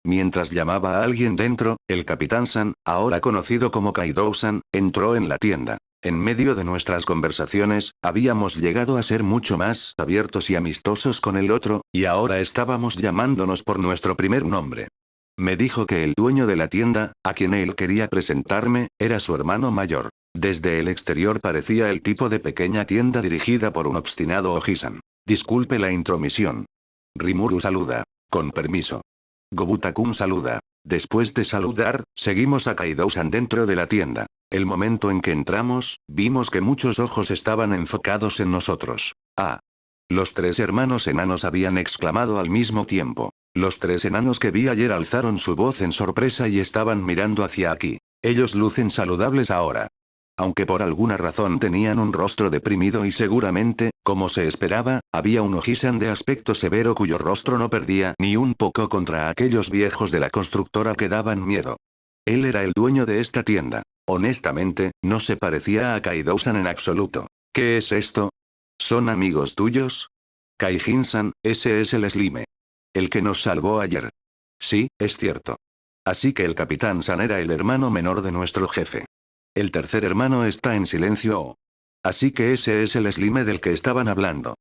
B: Mientras llamaba a alguien dentro, el Capitán San, ahora conocido como Kaido-san, entró en la tienda. En medio de nuestras conversaciones, habíamos llegado a ser mucho más abiertos y amistosos con el otro, y ahora estábamos llamándonos por nuestro primer nombre. Me dijo que el dueño de la tienda, a quien él quería presentarme, era su hermano mayor. Desde el exterior parecía el tipo de pequeña tienda dirigida por un obstinado Oji-san. Disculpe la intromisión. Rimuru saluda. Con permiso. Gobuta-kun saluda. Después de saludar, seguimos a Kaido-san dentro de la tienda. El momento en que entramos, vimos que muchos ojos estaban enfocados en nosotros. ¡Ah! Los tres hermanos enanos habían exclamado al mismo tiempo. Los tres enanos que vi ayer alzaron su voz en sorpresa y estaban mirando hacia aquí. Ellos lucen saludables ahora. Aunque por alguna razón tenían un rostro deprimido y seguramente, como se esperaba, había un Ojisan de aspecto severo cuyo rostro no perdía ni un poco contra aquellos viejos de la constructora que daban miedo. Él era el dueño de esta tienda. Honestamente, no se parecía a Kaido-san en absoluto. ¿Qué es esto? ¿Son amigos tuyos? Kaijin-san, ese es el Slime. El que nos salvó ayer. Sí, es cierto. Así que el Capitán San era el hermano menor de nuestro jefe. El tercer hermano está en silencio. Así que ese es el Slime del que estaban hablando.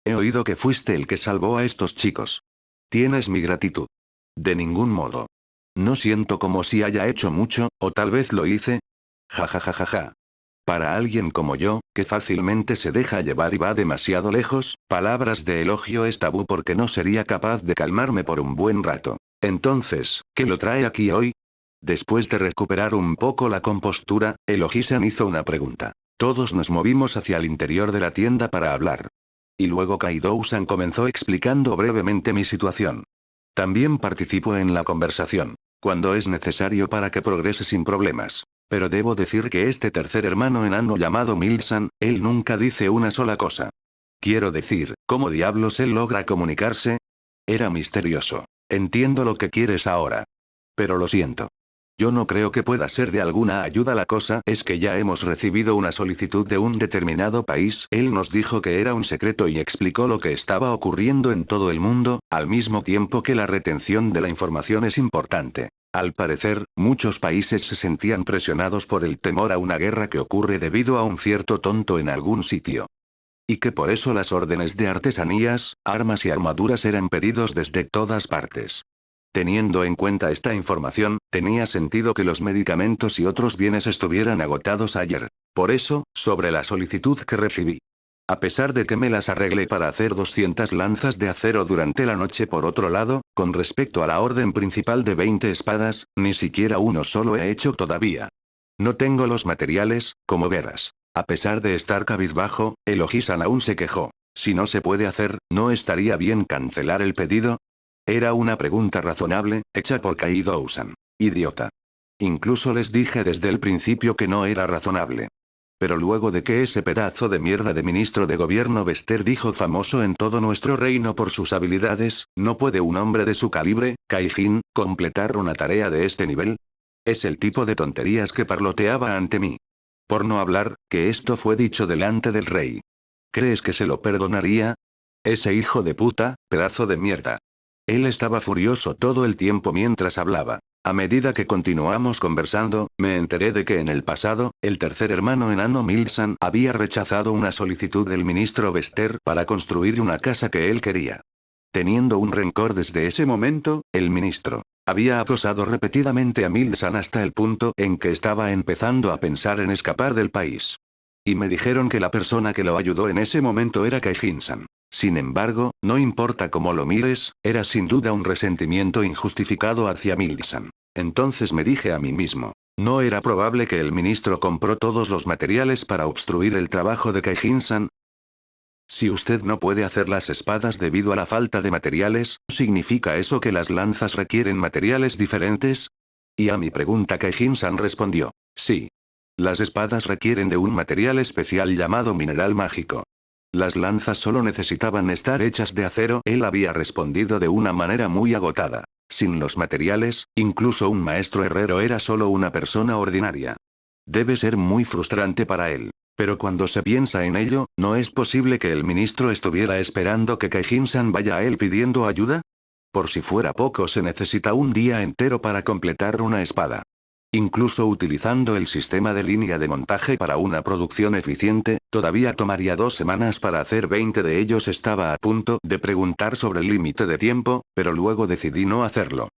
B: He oído que fuiste el que salvó a estos chicos. Tienes mi gratitud. De ningún modo. No siento como si haya hecho mucho, o tal vez lo hice. Ja ja ja ja ja. Para alguien como yo, que fácilmente se deja llevar y va demasiado lejos, palabras de elogio es tabú porque no sería capaz de calmarme por un buen rato. Entonces, ¿qué lo trae aquí hoy? Después de recuperar un poco la compostura, el Ojisan hizo una pregunta. Todos nos movimos hacia el interior de la tienda para hablar. Y luego Kaido-san comenzó explicando brevemente mi situación. También participo en la conversación, cuando es necesario para que progrese sin problemas. Pero debo decir que este tercer hermano enano llamado Milsan, él nunca dice una sola cosa. Quiero decir, ¿cómo diablos él logra comunicarse? Era misterioso. Entiendo lo que quieres ahora. Pero lo siento. Yo no creo que pueda ser de alguna ayuda. La cosa es que ya hemos recibido una solicitud de un determinado país. Él nos dijo que era un secreto y explicó lo que estaba ocurriendo en todo el mundo, al mismo tiempo que la retención de la información es importante. Al parecer, muchos países se sentían presionados por el temor a una guerra que ocurre debido a un cierto tonto en algún sitio. Y que por eso las órdenes de artesanías, armas y armaduras eran pedidos desde todas partes. Teniendo en cuenta esta información, tenía sentido que los medicamentos y otros bienes estuvieran agotados ayer. Por eso, sobre la solicitud que recibí. A pesar de que me las arreglé para hacer 200 lanzas de acero durante la noche. Por otro lado, con respecto a la orden principal de 20 espadas, ni siquiera uno solo he hecho todavía. No tengo los materiales, como verás. A pesar de estar cabizbajo, el Ojisan aún se quejó. Si no se puede hacer, ¿no estaría bien cancelar el pedido? Era una pregunta razonable, hecha por Kaido-san. Idiota. Incluso les dije desde el principio que no era razonable. Pero luego de que ese pedazo de mierda de ministro de gobierno Bester dijo famoso en todo nuestro reino por sus habilidades, ¿no puede un hombre de su calibre, Kaijin, completar una tarea de este nivel? Es el tipo de tonterías que parloteaba ante mí. Por no hablar, que esto fue dicho delante del rey. ¿Crees que se lo perdonaría? Ese hijo de puta, pedazo de mierda. Él estaba furioso todo el tiempo mientras hablaba. A medida que continuamos conversando, me enteré de que en el pasado, el tercer hermano enano Milsan había rechazado una solicitud del ministro Bester para construir una casa que él quería. Teniendo un rencor desde ese momento, el ministro había acosado repetidamente a Milsan hasta el punto en que estaba empezando a pensar en escapar del país. Y me dijeron que la persona que lo ayudó en ese momento era Kaijin-san. Sin embargo, no importa cómo lo mires, era sin duda un resentimiento injustificado hacia Milsan. Entonces me dije a mí mismo, ¿no era probable que el ministro compró todos los materiales para obstruir el trabajo de Kaijin-san? Si usted no puede hacer las espadas debido a la falta de materiales, ¿significa eso que las lanzas requieren materiales diferentes? Y a mi pregunta Kaijin-san respondió, sí. Las espadas requieren de un material especial llamado mineral mágico. Las lanzas solo necesitaban estar hechas de acero. Él había respondido de una manera muy agotada. Sin los materiales, incluso un maestro herrero era solo una persona ordinaria. Debe ser muy frustrante para él. Pero cuando se piensa en ello, ¿no es posible que el ministro estuviera esperando que Kaijin-san vaya a él pidiendo ayuda? Por si fuera poco, se necesita un día entero para completar una espada. Incluso utilizando el sistema de línea de montaje para una producción eficiente, todavía tomaría 2 semanas para hacer 20 de ellos. Estaba a punto de preguntar sobre el límite de tiempo, pero luego decidí no hacerlo.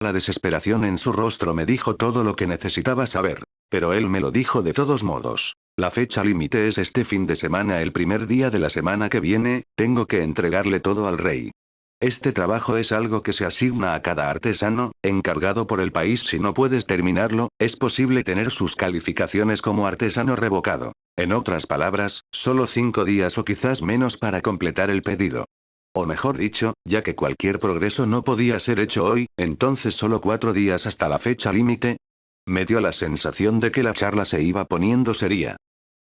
B: La desesperación en su rostro me dijo todo lo que necesitaba saber. Pero él me lo dijo de todos modos. La fecha límite es este fin de semana. El primer día de la semana que viene, tengo que entregarle todo al rey. Este trabajo es algo que se asigna a cada artesano, encargado por el país. Si no puedes terminarlo, es posible tener sus calificaciones como artesano revocado. En otras palabras, solo 5 días o quizás menos para completar el pedido. O mejor dicho, ya que cualquier progreso no podía ser hecho hoy, entonces solo 4 días hasta la fecha límite. Me dio la sensación de que la charla se iba poniendo seria.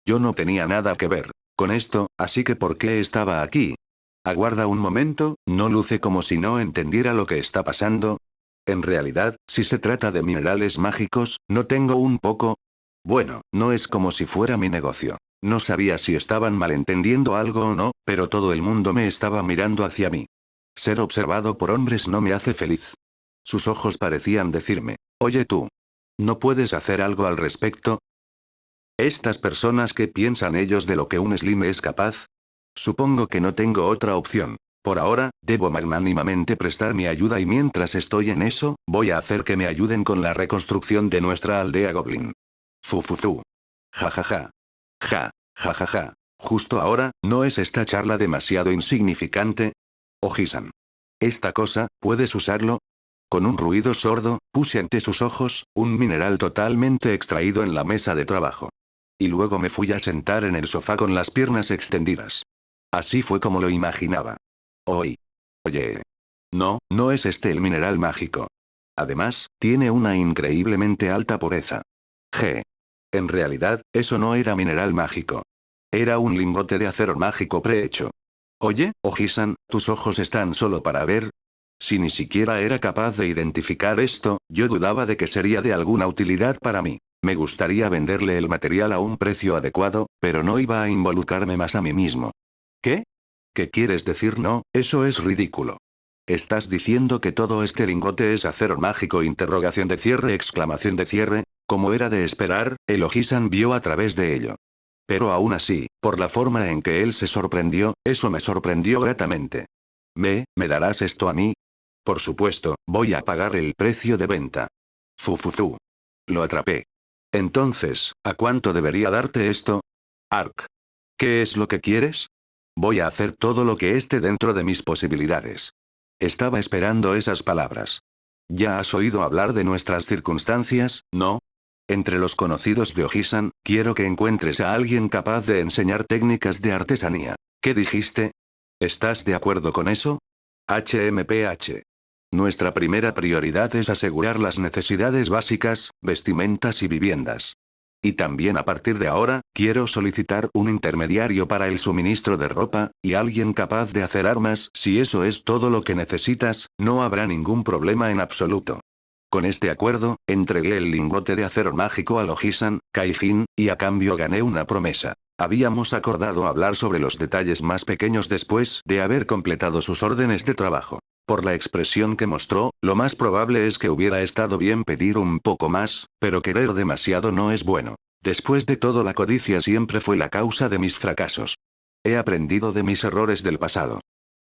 B: Yo no tenía nada que ver con esto, así que ¿por qué estaba aquí? Aguarda un momento, ¿no luce como si no entendiera lo que está pasando? En realidad, si se trata de minerales mágicos, ¿no tengo un poco? Bueno, no es como si fuera mi negocio. No sabía si estaban malentendiendo algo o no, pero todo el mundo me estaba mirando hacia mí. Ser observado por hombres no me hace feliz. Sus ojos parecían decirme, oye tú, ¿no puedes hacer algo al respecto? ¿Estas personas qué piensan ellos de lo que un Slim es capaz? Supongo que no tengo otra opción. Por ahora, debo magnánimamente prestar mi ayuda y mientras estoy en eso, voy a hacer que me ayuden con la reconstrucción de nuestra aldea Goblin. Fu fu fu. Ja ja ja. Ja, ja ja ja. Justo ahora, ¿no es esta charla demasiado insignificante? Ojisan. Esta cosa, ¿puedes usarlo? Con un ruido sordo, puse ante sus ojos, un mineral totalmente extraído en la mesa de trabajo. Y luego me fui a sentar en el sofá con las piernas extendidas. Así fue como lo imaginaba. Oye. No, no es este el mineral mágico. Además, tiene una increíblemente alta pureza. G. En realidad, eso no era mineral mágico. Era un lingote de acero mágico prehecho. Oye, Ojisan, tus ojos están solo para ver. Si ni siquiera era capaz de identificar esto, yo dudaba de que sería de alguna utilidad para mí. Me gustaría venderle el material a un precio adecuado, pero no iba a involucrarme más a mí mismo. ¿Qué? ¿Qué quieres decir? No, eso es ridículo. ¿Estás diciendo que todo este lingote es acero mágico? Interrogación de cierre, exclamación de cierre. Como era de esperar, el Ojisan vio a través de ello. Pero aún así, por la forma en que él se sorprendió, eso me sorprendió gratamente. ¿Me darás esto a mí? Por supuesto, voy a pagar el precio de venta. Fufufu. Lo atrapé. Entonces, ¿a cuánto debería darte esto? Ark. ¿Qué es lo que quieres? Voy a hacer todo lo que esté dentro de mis posibilidades. Estaba esperando esas palabras. ¿Ya has oído hablar de nuestras circunstancias, no? Entre los conocidos de Ojisan, quiero que encuentres a alguien capaz de enseñar técnicas de artesanía. ¿Qué dijiste? ¿Estás de acuerdo con eso? HMPH. Nuestra primera prioridad es asegurar las necesidades básicas, vestimentas y viviendas. Y también a partir de ahora, quiero solicitar un intermediario para el suministro de ropa, y alguien capaz de hacer armas. Si eso es todo lo que necesitas, no habrá ningún problema en absoluto. Con este acuerdo, entregué el lingote de acero mágico a Lojisan, Kaijin, y a cambio gané una promesa. Habíamos acordado hablar sobre los detalles más pequeños después de haber completado sus órdenes de trabajo. Por la expresión que mostró, lo más probable es que hubiera estado bien pedir un poco más, pero querer demasiado no es bueno. Después de todo, la codicia siempre fue la causa de mis fracasos. He aprendido de mis errores del pasado.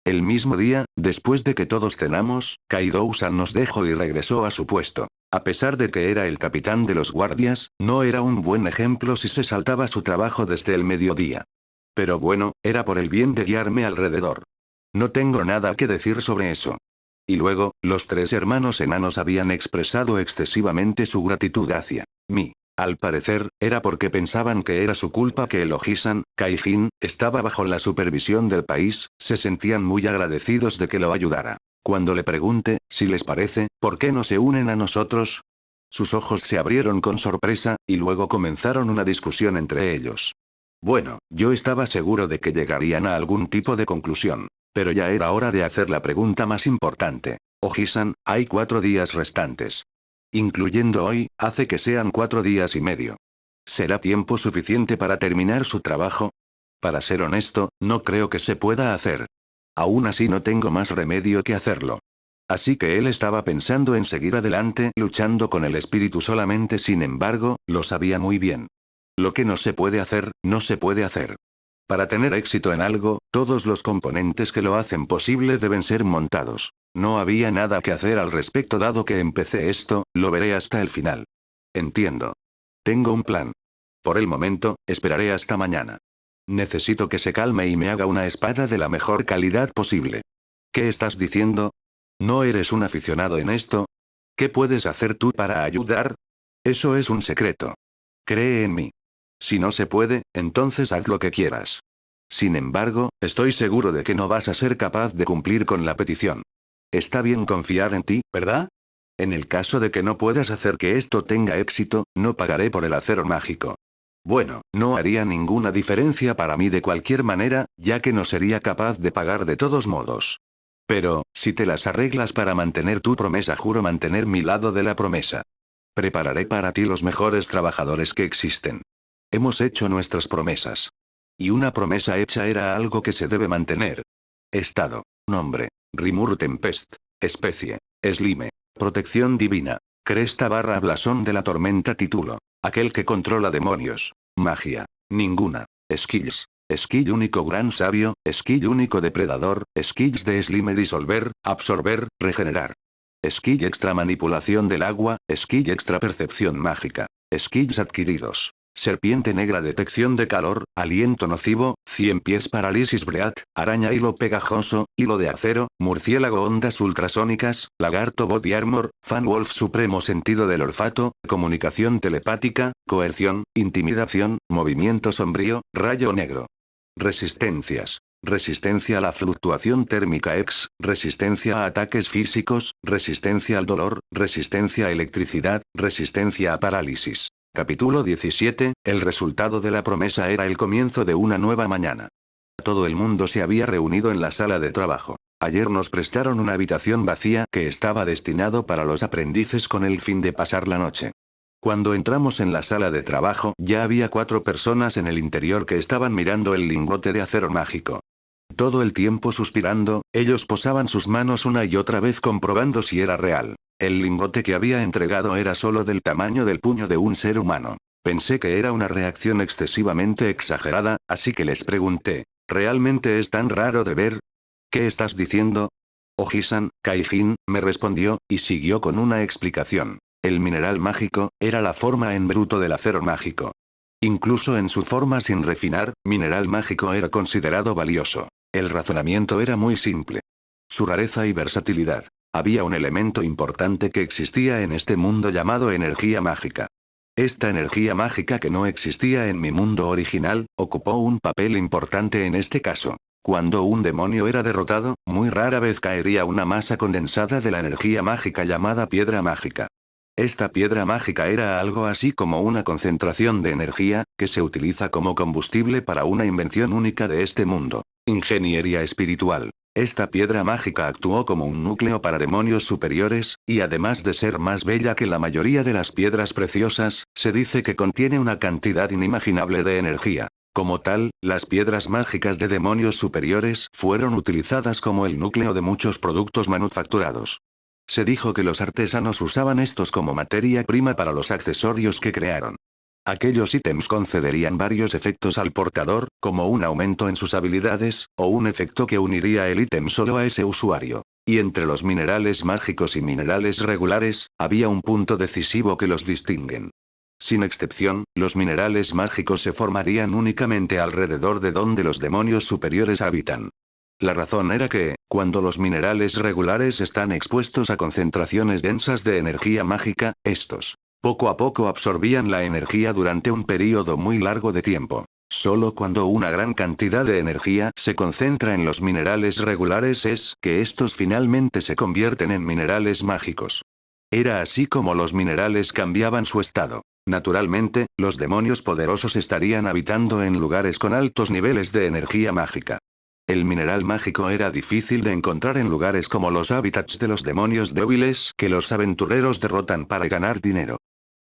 B: El mismo día, después de que todos cenamos, Kaido-san nos dejó y regresó a su puesto. A pesar de que era el capitán de los guardias, no era un buen ejemplo si se saltaba su trabajo desde el mediodía. Pero bueno, era por el bien de guiarme alrededor. No tengo nada que decir sobre eso. Y luego, los tres hermanos enanos habían expresado excesivamente su gratitud hacia mí. Al parecer, era porque pensaban que era su culpa que el Ojisan, Kaijin, estaba bajo la supervisión del país, se sentían muy agradecidos de que lo ayudara. Cuando le pregunté, si les parece, ¿por qué no se unen a nosotros? Sus ojos se abrieron con sorpresa, y luego comenzaron una discusión entre ellos. Bueno, yo estaba seguro de que llegarían a algún tipo de conclusión. Pero ya era hora de hacer la pregunta más importante. Ojisan, hay 4 días restantes. Incluyendo hoy, hace que sean 4 días y medio. ¿Será tiempo suficiente para terminar su trabajo? Para ser honesto, no creo que se pueda hacer. Aún así no tengo más remedio que hacerlo. Así que él estaba pensando en seguir adelante luchando con el espíritu solamente, sin embargo, lo sabía muy bien. Lo que no se puede hacer, no se puede hacer. Para tener éxito en algo, todos los componentes que lo hacen posible deben ser montados. No había nada que hacer al respecto dado que empecé esto, lo veré hasta el final. Entiendo. Tengo un plan. Por el momento, esperaré hasta mañana. Necesito que se calme y me haga una espada de la mejor calidad posible. ¿Qué estás diciendo? ¿No eres un aficionado en esto? ¿Qué puedes hacer tú para ayudar? Eso es un secreto. Cree en mí. Si no se puede, entonces haz lo que quieras. Sin embargo, estoy seguro de que no vas a ser capaz de cumplir con la petición. Está bien confiar en ti, ¿verdad? En el caso de que no puedas hacer que esto tenga éxito, no pagaré por el acero mágico. Bueno, no haría ninguna diferencia para mí de cualquier manera, ya que no sería capaz de pagar de todos modos. Pero, si te las arreglas para mantener tu promesa, juro mantener mi lado de la promesa. Prepararé para ti los mejores trabajadores que existen. Hemos hecho nuestras promesas. Y una promesa hecha era algo que se debe mantener. Estado. Nombre. Rimur Tempest. Especie. Slime. Protección divina. Cresta barra blasón de la tormenta. Título. Aquel que controla demonios. Magia. Ninguna. Skills. Skill único gran sabio, skill único depredador, skills de slime disolver, absorber, regenerar. Skill extra manipulación del agua, skill extra percepción mágica. Skills adquiridos. Serpiente negra detección de calor, aliento nocivo, 100 pies parálisis breat, araña hilo pegajoso, hilo de acero, murciélago ondas ultrasónicas, lagarto body armor, fan wolf supremo sentido del olfato, comunicación telepática, coerción, intimidación, movimiento sombrío, rayo negro. Resistencias. Resistencia a la fluctuación térmica X, resistencia a ataques físicos, resistencia al dolor, resistencia a electricidad, resistencia a parálisis. Capítulo 17, el resultado de la promesa era el comienzo de una nueva mañana. Todo el mundo se había reunido en la sala de trabajo. Ayer nos prestaron una habitación vacía que estaba destinado para los aprendices con el fin de pasar la noche. Cuando entramos en la sala de trabajo, ya había 4 personas en el interior que estaban mirando el lingote de acero mágico. Todo el tiempo suspirando, ellos posaban sus manos una y otra vez comprobando si era real. El lingote que había entregado era solo del tamaño del puño de un ser humano. Pensé que era una reacción excesivamente exagerada, así que les pregunté, ¿realmente es tan raro de ver? ¿Qué estás diciendo? Ojisan, Kaijin, me respondió, y siguió con una explicación. El mineral mágico, era la forma en bruto del acero mágico. Incluso en su forma sin refinar, mineral mágico era considerado valioso. El razonamiento era muy simple. Su rareza y versatilidad. Había un elemento importante que existía en este mundo llamado energía mágica. Esta energía mágica que no existía en mi mundo original, ocupó un papel importante en este caso. Cuando un demonio era derrotado, muy rara vez caería una masa condensada de la energía mágica llamada piedra mágica. Esta piedra mágica era algo así como una concentración de energía, que se utiliza como combustible para una invención única de este mundo. Ingeniería espiritual. Esta piedra mágica actuó como un núcleo para demonios superiores, y además de ser más bella que la mayoría de las piedras preciosas, se dice que contiene una cantidad inimaginable de energía. Como tal, las piedras mágicas de demonios superiores fueron utilizadas como el núcleo de muchos productos manufacturados. Se dijo que los artesanos usaban estos como materia prima para los accesorios que crearon. Aquellos ítems concederían varios efectos al portador, como un aumento en sus habilidades, o un efecto que uniría el ítem solo a ese usuario. Y entre los minerales mágicos y minerales regulares, había un punto decisivo que los distinguen. Sin excepción, los minerales mágicos se formarían únicamente alrededor de donde los demonios superiores habitan. La razón era que, cuando los minerales regulares están expuestos a concentraciones densas de energía mágica, estos, poco a poco absorbían la energía durante un período muy largo de tiempo. Solo cuando una gran cantidad de energía se concentra en los minerales regulares es que estos finalmente se convierten en minerales mágicos. Era así como los minerales cambiaban su estado. Naturalmente, los demonios poderosos estarían habitando en lugares con altos niveles de energía mágica. El mineral mágico era difícil de encontrar en lugares como los hábitats de los demonios débiles que los aventureros derrotan para ganar dinero.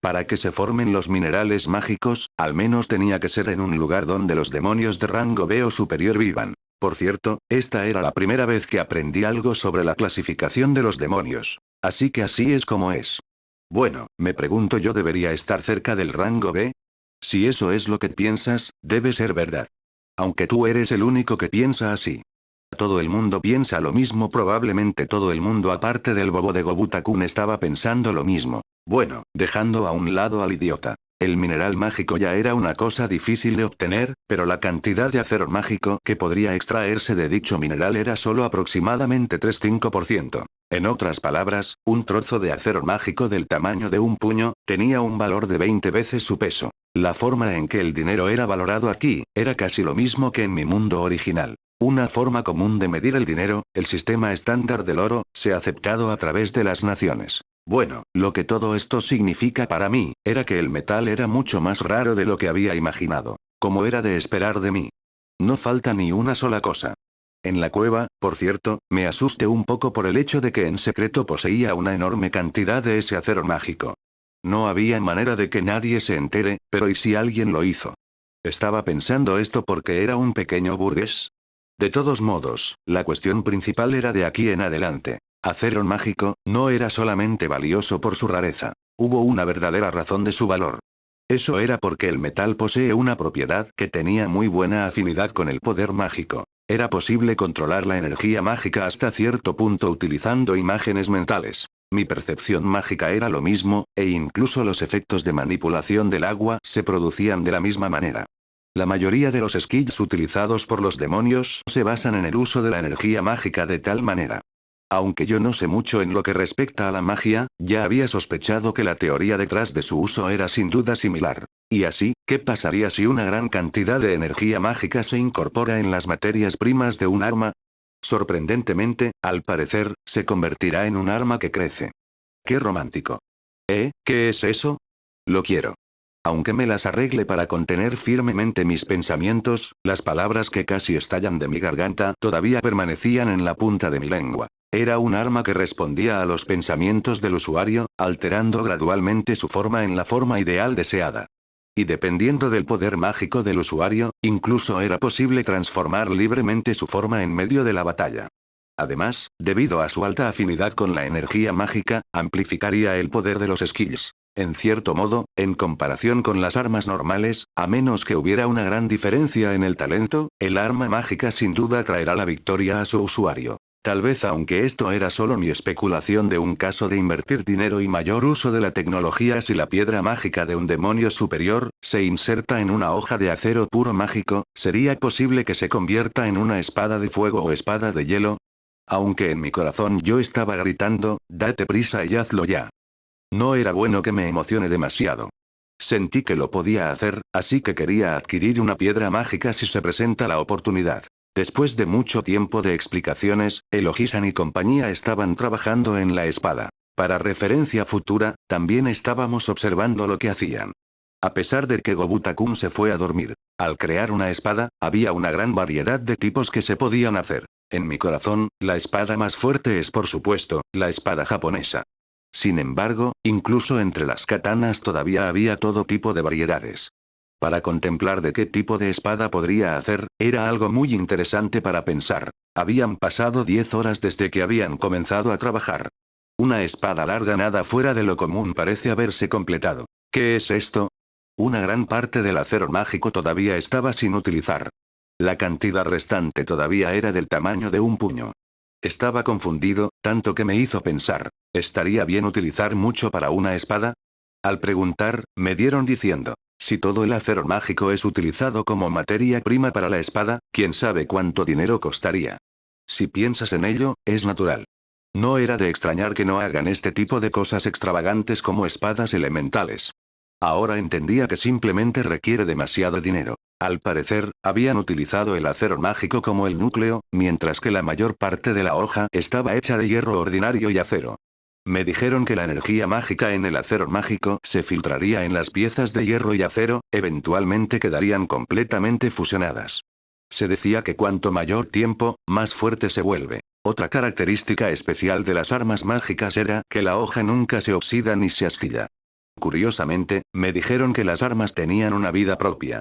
B: Para que se formen los minerales mágicos, al menos tenía que ser en un lugar donde los demonios de rango B o superior vivan. Por cierto, esta era la primera vez que aprendí algo sobre la clasificación de los demonios. Así que así es como es. Bueno, me pregunto, ¿yo debería estar cerca del rango B? Si eso es lo que piensas, debe ser verdad. Aunque tú eres el único que piensa así. Todo el mundo piensa lo mismo, probablemente todo el mundo aparte del bobo de Gobutta-kun estaba pensando lo mismo. Bueno, dejando a un lado al idiota. El mineral mágico ya era una cosa difícil de obtener, pero la cantidad de acero mágico que podría extraerse de dicho mineral era solo aproximadamente 3,5%. En otras palabras, un trozo de acero mágico del tamaño de un puño, tenía un valor de 20 veces su peso. La forma en que el dinero era valorado aquí, era casi lo mismo que en mi mundo original. Una forma común de medir el dinero, el sistema estándar del oro, se ha aceptado a través de las naciones. Bueno, lo que todo esto significa para mí, era que el metal era mucho más raro de lo que había imaginado. Como era de esperar de mí. No falta ni una sola cosa. En la cueva, por cierto, me asusté un poco por el hecho de que en secreto poseía una enorme cantidad de ese acero mágico. No había manera de que nadie se entere, pero ¿y si alguien lo hizo? Estaba pensando esto porque era un pequeño burgués. De todos modos, la cuestión principal era de aquí en adelante. Acero mágico, no era solamente valioso por su rareza. Hubo una verdadera razón de su valor. Eso era porque el metal posee una propiedad que tenía muy buena afinidad con el poder mágico. Era posible controlar la energía mágica hasta cierto punto utilizando imágenes mentales. Mi percepción mágica era lo mismo, e incluso los efectos de manipulación del agua se producían de la misma manera. La mayoría de los skills utilizados por los demonios se basan en el uso de la energía mágica de tal manera. Aunque yo no sé mucho en lo que respecta a la magia, ya había sospechado que la teoría detrás de su uso era sin duda similar. Y así, ¿qué pasaría si una gran cantidad de energía mágica se incorpora en las materias primas de un arma? Sorprendentemente, al parecer, se convertirá en un arma que crece. ¡Qué romántico! ¿Qué es eso? Lo quiero. Aunque me las arregle para contener firmemente mis pensamientos, las palabras que casi estallan de mi garganta todavía permanecían en la punta de mi lengua. Era un arma que respondía a los pensamientos del usuario, alterando gradualmente su forma en la forma ideal deseada. Y dependiendo del poder mágico del usuario, incluso era posible transformar libremente su forma en medio de la batalla. Además, debido a su alta afinidad con la energía mágica, amplificaría el poder de los skills. En cierto modo, en comparación con las armas normales, a menos que hubiera una gran diferencia en el talento, el arma mágica sin duda traerá la victoria a su usuario. Tal vez aunque esto era solo mi especulación de un caso de invertir dinero y mayor uso de la tecnología si la piedra mágica de un demonio superior, se inserta en una hoja de acero puro mágico, ¿sería posible que se convierta en una espada de fuego o espada de hielo? Aunque en mi corazón yo estaba gritando, date prisa y hazlo ya. No era bueno que me emocione demasiado. Sentí que lo podía hacer, así que quería adquirir una piedra mágica si se presenta la oportunidad. Después de mucho tiempo de explicaciones, Elogisan y compañía estaban trabajando en la espada. Para referencia futura, también estábamos observando lo que hacían. A pesar de que Gobutakun se fue a dormir, al crear una espada, había una gran variedad de tipos que se podían hacer. En mi corazón, la espada más fuerte es por supuesto, la espada japonesa. Sin embargo, incluso entre las katanas todavía había todo tipo de variedades. Para contemplar de qué tipo de espada podría hacer, era algo muy interesante para pensar. Habían pasado 10 horas desde que habían comenzado a trabajar. Una espada larga nada fuera de lo común parece haberse completado. ¿Qué es esto? Una gran parte del acero mágico todavía estaba sin utilizar. La cantidad restante todavía era del tamaño de un puño. Estaba confundido, tanto que me hizo pensar, ¿estaría bien utilizar mucho para una espada? Al preguntar, me dieron diciendo, si todo el acero mágico es utilizado como materia prima para la espada, ¿quién sabe cuánto dinero costaría? Si piensas en ello, es natural. No era de extrañar que no hagan este tipo de cosas extravagantes como espadas elementales. Ahora entendía que simplemente requiere demasiado dinero. Al parecer, habían utilizado el acero mágico como el núcleo, mientras que la mayor parte de la hoja estaba hecha de hierro ordinario y acero. Me dijeron que la energía mágica en el acero mágico se filtraría en las piezas de hierro y acero, eventualmente quedarían completamente fusionadas. Se decía que cuanto mayor tiempo, más fuerte se vuelve. Otra característica especial de las armas mágicas era que la hoja nunca se oxida ni se astilla. Curiosamente, me dijeron que las armas tenían una vida propia.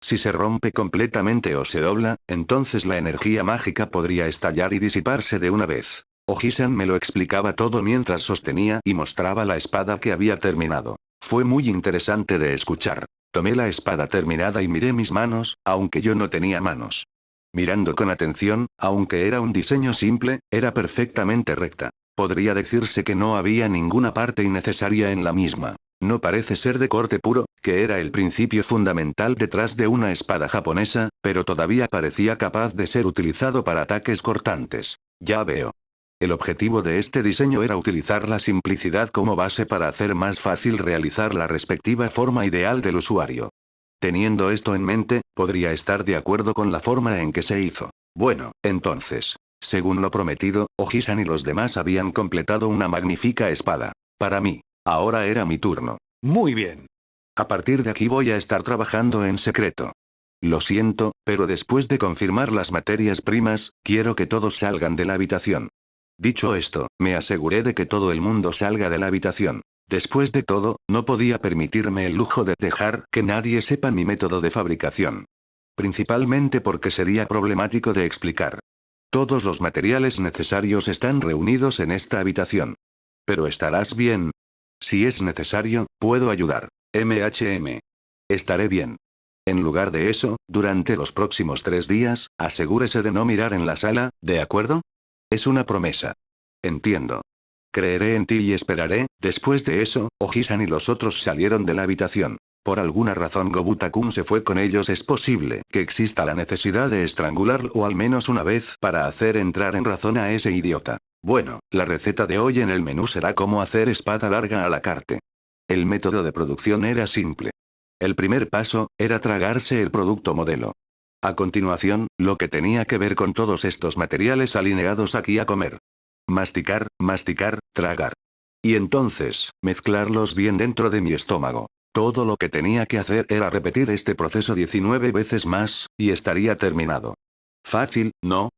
B: Si se rompe completamente o se dobla, entonces la energía mágica podría estallar y disiparse de una vez. Ojisan me lo explicaba todo mientras sostenía y mostraba la espada que había terminado. Fue muy interesante de escuchar. Tomé la espada terminada y miré mis manos, aunque yo no tenía manos. Mirando con atención, aunque era un diseño simple, era perfectamente recta. Podría decirse que no había ninguna parte innecesaria en la misma. No parece ser de corte puro, que era el principio fundamental detrás de una espada japonesa, pero todavía parecía capaz de ser utilizado para ataques cortantes. Ya veo. El objetivo de este diseño era utilizar la simplicidad como base para hacer más fácil realizar la respectiva forma ideal del usuario. Teniendo esto en mente, podría estar de acuerdo con la forma en que se hizo. Bueno, entonces. Según lo prometido, Ojisan y los demás habían completado una magnífica espada. Para mí. Ahora era mi turno.
A: Muy bien.
B: A partir de aquí voy a estar trabajando en secreto. Lo siento, pero después de confirmar las materias primas, quiero que todos salgan de la habitación. Dicho esto, me aseguré de que todo el mundo salga de la habitación. Después de todo, no podía permitirme el lujo de dejar que nadie sepa mi método de fabricación. Principalmente porque sería problemático de explicar. Todos los materiales necesarios están reunidos en esta habitación. Pero estarás bien. Si es necesario, puedo ayudar. Estaré bien. En lugar de eso, durante los próximos 3 días, asegúrese de no mirar en la sala, ¿de acuerdo? Es una promesa. Entiendo. Creeré en ti y esperaré. Después de eso, Ojisan y los otros salieron de la habitación. Por alguna razón Gobutakun se fue con ellos. Es posible que exista la necesidad de estrangularlo o al menos una vez para hacer entrar en razón a ese idiota. Bueno, la receta de hoy en el menú será cómo hacer espada larga a la carte. El método de producción era simple. El primer paso, era tragarse el producto modelo. A continuación, lo que tenía que ver con todos estos materiales alineados aquí a comer. Masticar, masticar, tragar. Y entonces, mezclarlos bien dentro de mi estómago. Todo lo que tenía que hacer era repetir este proceso 19 veces más, y estaría terminado. Fácil, ¿no?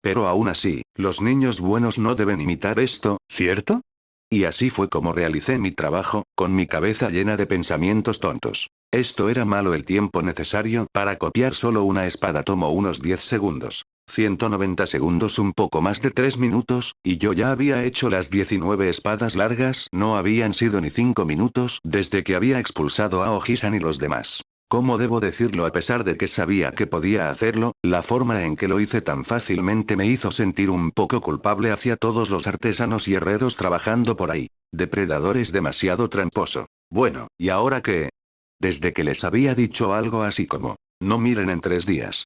B: Pero aún así, los niños buenos no deben imitar esto, ¿cierto? Y así fue como realicé mi trabajo, con mi cabeza llena de pensamientos tontos. Esto era malo. El tiempo necesario para copiar solo una espada tomó unos 10 segundos. 190 segundos, un poco más de 3 minutos, y yo ya había hecho las 19 espadas largas. No habían sido ni 5 minutos desde que había expulsado a Ojisan y los demás. ¿Cómo debo decirlo? A pesar de que sabía que podía hacerlo, la forma en que lo hice tan fácilmente me hizo sentir un poco culpable hacia todos los artesanos y herreros trabajando por ahí. Depredadores demasiado tramposo. Bueno, ¿y ahora qué? Desde que les había dicho algo así como, no miren en 3 días.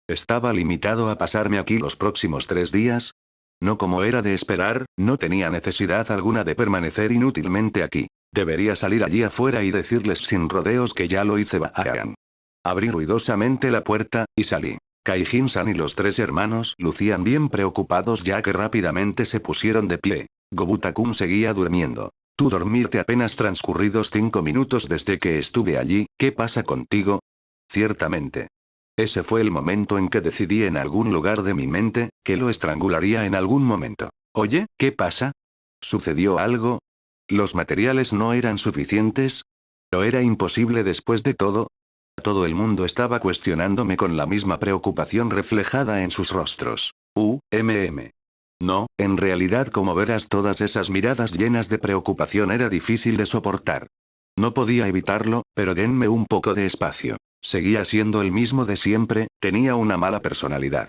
B: ¿Estaba limitado a pasarme aquí los próximos 3 días? No, como era de esperar, no tenía necesidad alguna de permanecer inútilmente aquí. Debería salir allí afuera y decirles sin rodeos que ya lo hice. Baayan. Abrí ruidosamente la puerta, y salí. Kaijin-san y los 3 hermanos lucían bien preocupados ya que rápidamente se pusieron de pie. Gobutakun seguía durmiendo. Tú dormirte apenas transcurridos 5 minutos desde que estuve allí. ¿Qué pasa contigo? Ciertamente. Ese fue el momento en que decidí en algún lugar de mi mente, que lo estrangularía en algún momento. Oye, ¿qué pasa? ¿Sucedió algo? ¿Los materiales no eran suficientes? ¿O era imposible después de todo? Todo el mundo estaba cuestionándome con la misma preocupación reflejada en sus rostros. No, en realidad, como verás, todas esas miradas llenas de preocupación era difícil de soportar. No podía evitarlo, pero denme un poco de espacio. Seguía siendo el mismo de siempre, tenía una mala personalidad.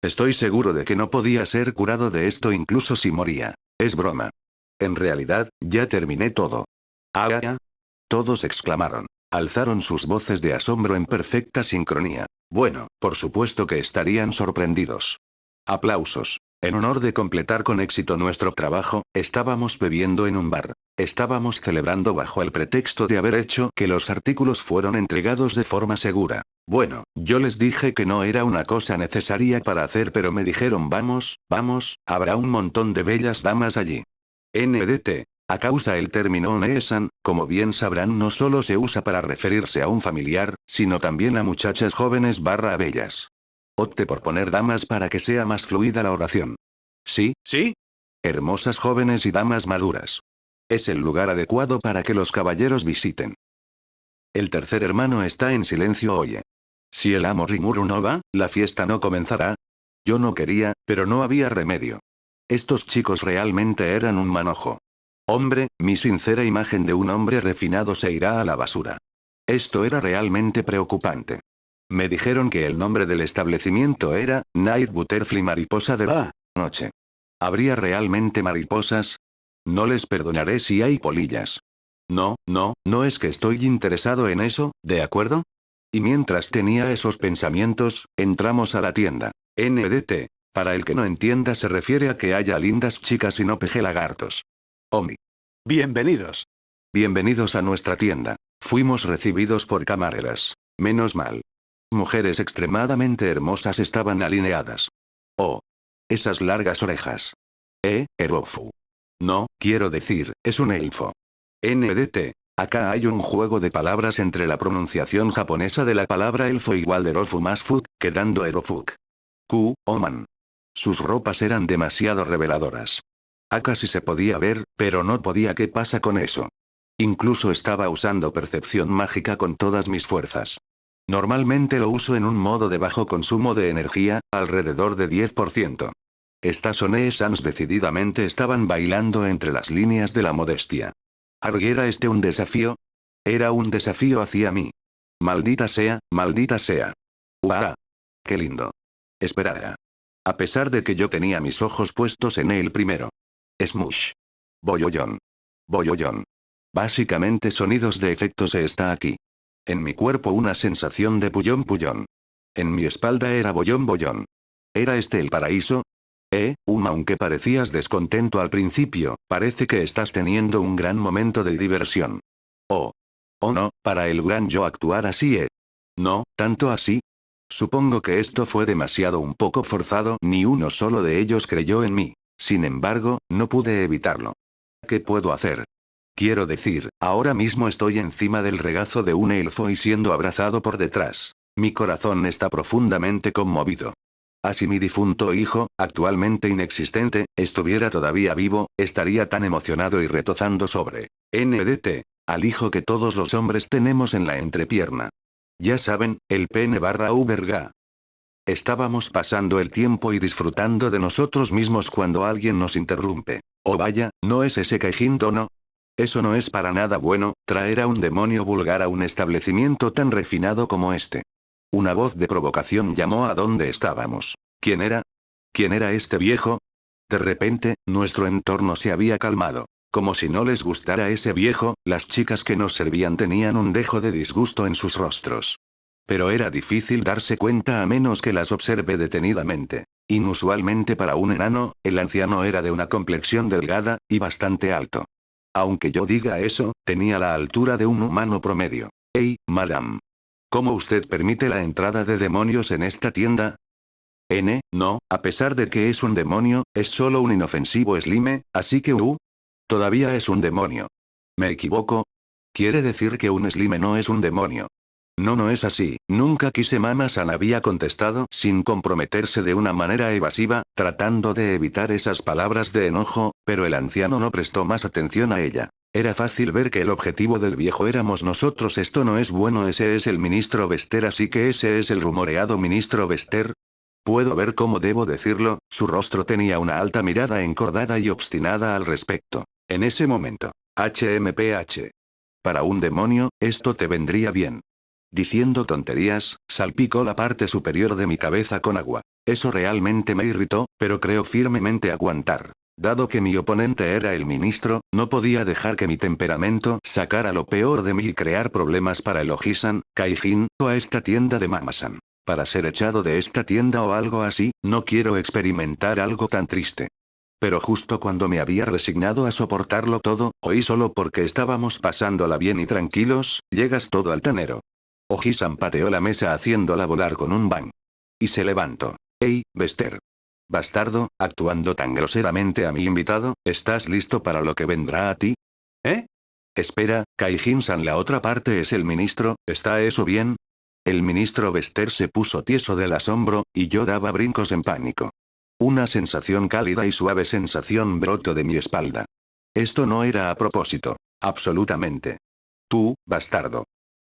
B: Estoy seguro de que no podía ser curado de esto incluso si moría. Es broma. En realidad, ya terminé todo. ¡Ah! Todos exclamaron. Alzaron sus voces de asombro en perfecta sincronía. Bueno, por supuesto que estarían sorprendidos. Aplausos. En honor de completar con éxito nuestro trabajo, estábamos bebiendo en un bar. Estábamos celebrando bajo el pretexto de haber hecho que los artículos fueron entregados de forma segura. Bueno, yo les dije que no era una cosa necesaria para hacer, pero me dijeron vamos, vamos, habrá un montón de bellas damas allí. NDT. A causa el término Oneesan, como bien sabrán, no solo se usa para referirse a un familiar, sino también a muchachas jóvenes barra bellas. Opte por poner damas para que sea más fluida la oración. Sí,
A: ¿Sí?
B: hermosas jóvenes y damas maduras. Es el lugar adecuado para que los caballeros visiten. El tercer hermano está en silencio. Oye. Si el amo Rimuru no va, la fiesta no comenzará. Yo no quería, pero no había remedio. Estos chicos realmente eran un manojo. Hombre, mi sincera imagen de un hombre refinado se irá a la basura. Esto era realmente preocupante. Me dijeron que el nombre del establecimiento era Night Butterfly, mariposa de la noche. ¿Habría realmente mariposas? No les perdonaré si hay polillas. No, no, no es que estoy interesado en eso, ¿de acuerdo? Y mientras tenía esos pensamientos, entramos a la tienda. NDT. Para el que no entienda, se refiere a que haya lindas chicas y no peje lagartos. Omi.
A: Bienvenidos.
B: Bienvenidos a nuestra tienda. Fuimos recibidos por camareras. Menos mal. Mujeres extremadamente hermosas estaban alineadas. Oh. Esas largas orejas. Erofu. No, quiero decir, es un elfo. NDT. Acá hay un juego de palabras entre la pronunciación japonesa de la palabra elfo igual de Erofu más Fuk, quedando Erofuk. Q, Oman. Sus ropas eran demasiado reveladoras. Acá sí se podía ver, pero no podía. ¿Qué pasa con eso? Incluso estaba usando percepción mágica con todas mis fuerzas. Normalmente lo uso en un modo de bajo consumo de energía, alrededor de 10%. Estas One-sans decididamente estaban bailando entre las líneas de la modestia. ¿Era este un desafío? Era un desafío hacia mí. Maldita sea, maldita sea. ¡Uah! ¡Qué lindo! Espera. A pesar de que yo tenía mis ojos puestos en él primero. Smush. Boyoyon. Boyoyon. Básicamente sonidos de efectos está aquí. En mi cuerpo una sensación de puyón puyón. En mi espalda era bollón bollón. ¿Era este el paraíso? Aunque parecías descontento al principio, parece que estás teniendo un gran momento de diversión. Oh. Oh no, para el gran yo actuar así, No, tanto así. Supongo que esto fue demasiado un poco forzado, ni uno solo de ellos creyó en mí. Sin embargo, no pude evitarlo. ¿Qué puedo hacer? Quiero decir, ahora mismo estoy encima del regazo de un elfo y siendo abrazado por detrás. Mi corazón está profundamente conmovido. Si mi difunto hijo, actualmente inexistente, estuviera todavía vivo, estaría tan emocionado y retozando sobre NDT, al hijo que todos los hombres tenemos en la entrepierna. Ya saben, el pene barra verga. Estábamos pasando el tiempo y disfrutando de nosotros mismos cuando alguien nos interrumpe. Oh vaya, ¿no es ese Kaijin Dono? Eso no es para nada bueno, traer a un demonio vulgar a un establecimiento tan refinado como este. Una voz de provocación llamó a donde estábamos. ¿Quién era? ¿Quién era este viejo? De repente, nuestro entorno se había calmado. Como si no les gustara ese viejo, las chicas que nos servían tenían un dejo de disgusto en sus rostros. Pero era difícil darse cuenta a menos que las observe detenidamente. Inusualmente para un enano, el anciano era de una complexión delgada, y bastante alto. Aunque yo diga eso, tenía la altura de un humano promedio. Hey, madame. ¿Cómo usted permite la entrada de demonios en esta tienda? No, a pesar de que es un demonio, es solo un inofensivo slime, así que todavía es un demonio. ¿Me equivoco? Quiere decir que un slime no es un demonio. No, no es así, nunca quise. Mama-san había contestado sin comprometerse de una manera evasiva, tratando de evitar esas palabras de enojo, pero el anciano no prestó más atención a ella. Era fácil ver que el objetivo del viejo éramos nosotros. Esto no es bueno. Ese es el ministro Vester, así que ese es el rumoreado ministro Vester. Puedo ver cómo debo decirlo, su rostro tenía una alta mirada encordada y obstinada al respecto. En ese momento. HMPH. Para un demonio, esto te vendría bien. Diciendo tonterías, salpicó la parte superior de mi cabeza con agua. Eso realmente me irritó, pero creo firmemente aguantar. Dado que mi oponente era el ministro, no podía dejar que mi temperamento sacara lo peor de mí y crear problemas para el Ojisan, Kaijin, o a esta tienda de Mama-san. Para ser echado de esta tienda o algo así, no quiero experimentar algo tan triste. Pero justo cuando me había resignado a soportarlo todo, hoy solo porque estábamos pasándola bien y tranquilos, llegas todo altanero. Ojisan pateó la mesa haciéndola volar con un bang. Y se levantó. Hey, Vester. Bastardo, actuando tan groseramente a mi invitado, ¿estás listo para lo que vendrá a ti? Espera, Kaijin-san, la otra parte es el ministro, ¿está eso bien? El ministro Vester se puso tieso del asombro, y yo daba brincos en pánico. Una sensación cálida y suave sensación brotó de mi espalda. Esto no era a propósito. Absolutamente. Tú, bastardo.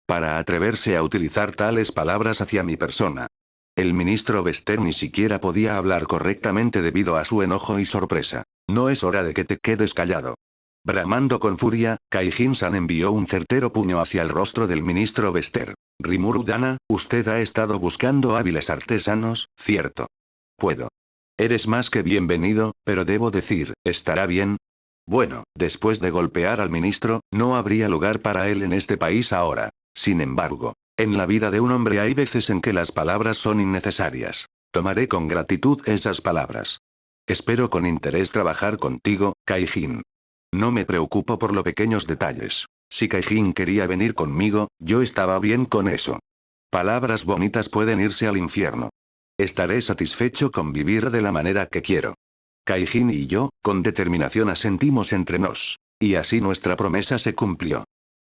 B: Para atreverse a utilizar tales palabras hacia mi persona. El ministro Vester ni siquiera podía hablar correctamente debido a su enojo y sorpresa. No es hora de que te quedes callado. Bramando con furia, Kaijin-san envió un certero puño hacia el rostro del ministro Vester. Rimuru-dana, usted ha estado buscando hábiles artesanos, ¿cierto? Puedo. Eres más que bienvenido, pero debo decir, ¿estará bien? Bueno, después de golpear al ministro, no habría lugar para él en este país ahora. Sin embargo, en la vida de un hombre hay veces en que las palabras son innecesarias. Tomaré con gratitud esas palabras. Espero con interés trabajar contigo, Kaijin. No me preocupo por los pequeños detalles. Si Kaijin quería venir conmigo, yo estaba bien con eso. Palabras bonitas pueden irse al infierno. Estaré satisfecho con vivir de la manera que quiero. Kaijin y yo, con determinación asentimos entre nos. Y así nuestra promesa se cumplió.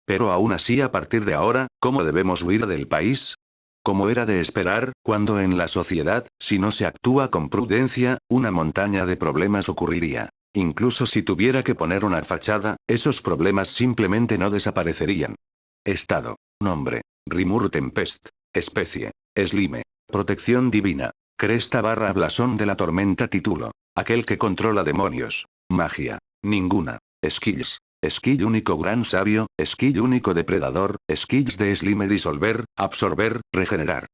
B: Pero aún así a partir de ahora, ¿cómo debemos huir del país? Como era de esperar, cuando en la sociedad, si no se actúa con prudencia, una montaña de problemas ocurriría. Incluso si tuviera que poner una fachada, esos problemas simplemente no desaparecerían. Estado. Nombre. Rimur Tempest. Especie. Slime. Protección divina. Cresta barra blasón de la tormenta. Título. Aquel que controla demonios. Magia. Ninguna. Skills. Skill único gran sabio, skill único depredador, skills de slime disolver, absorber, regenerar.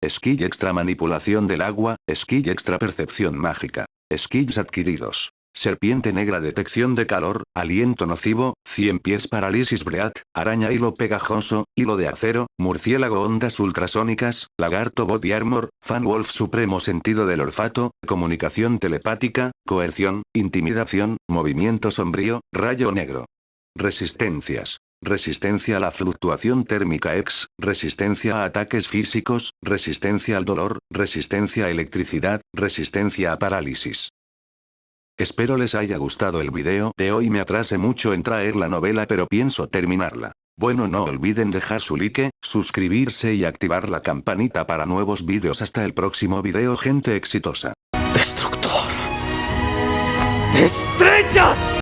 B: Skill extra manipulación del agua, skill extra percepción mágica. Skills adquiridos. Serpiente negra detección de calor, aliento nocivo, 100 pies parálisis breat, araña hilo pegajoso, hilo de acero, murciélago ondas ultrasónicas, lagarto body armor, fan wolf supremo sentido del olfato, comunicación telepática, coerción, intimidación, movimiento sombrío, rayo negro. Resistencias. Resistencia a la fluctuación térmica X, resistencia a ataques físicos, resistencia al dolor, resistencia a electricidad, resistencia a parálisis. Espero les haya gustado el video de hoy. Me atrasé mucho en traer la novela pero pienso terminarla. Bueno, no olviden dejar su like, suscribirse y activar la campanita para nuevos vídeos. Hasta el próximo video, gente exitosa.
C: Destructor. ¡Estrellas!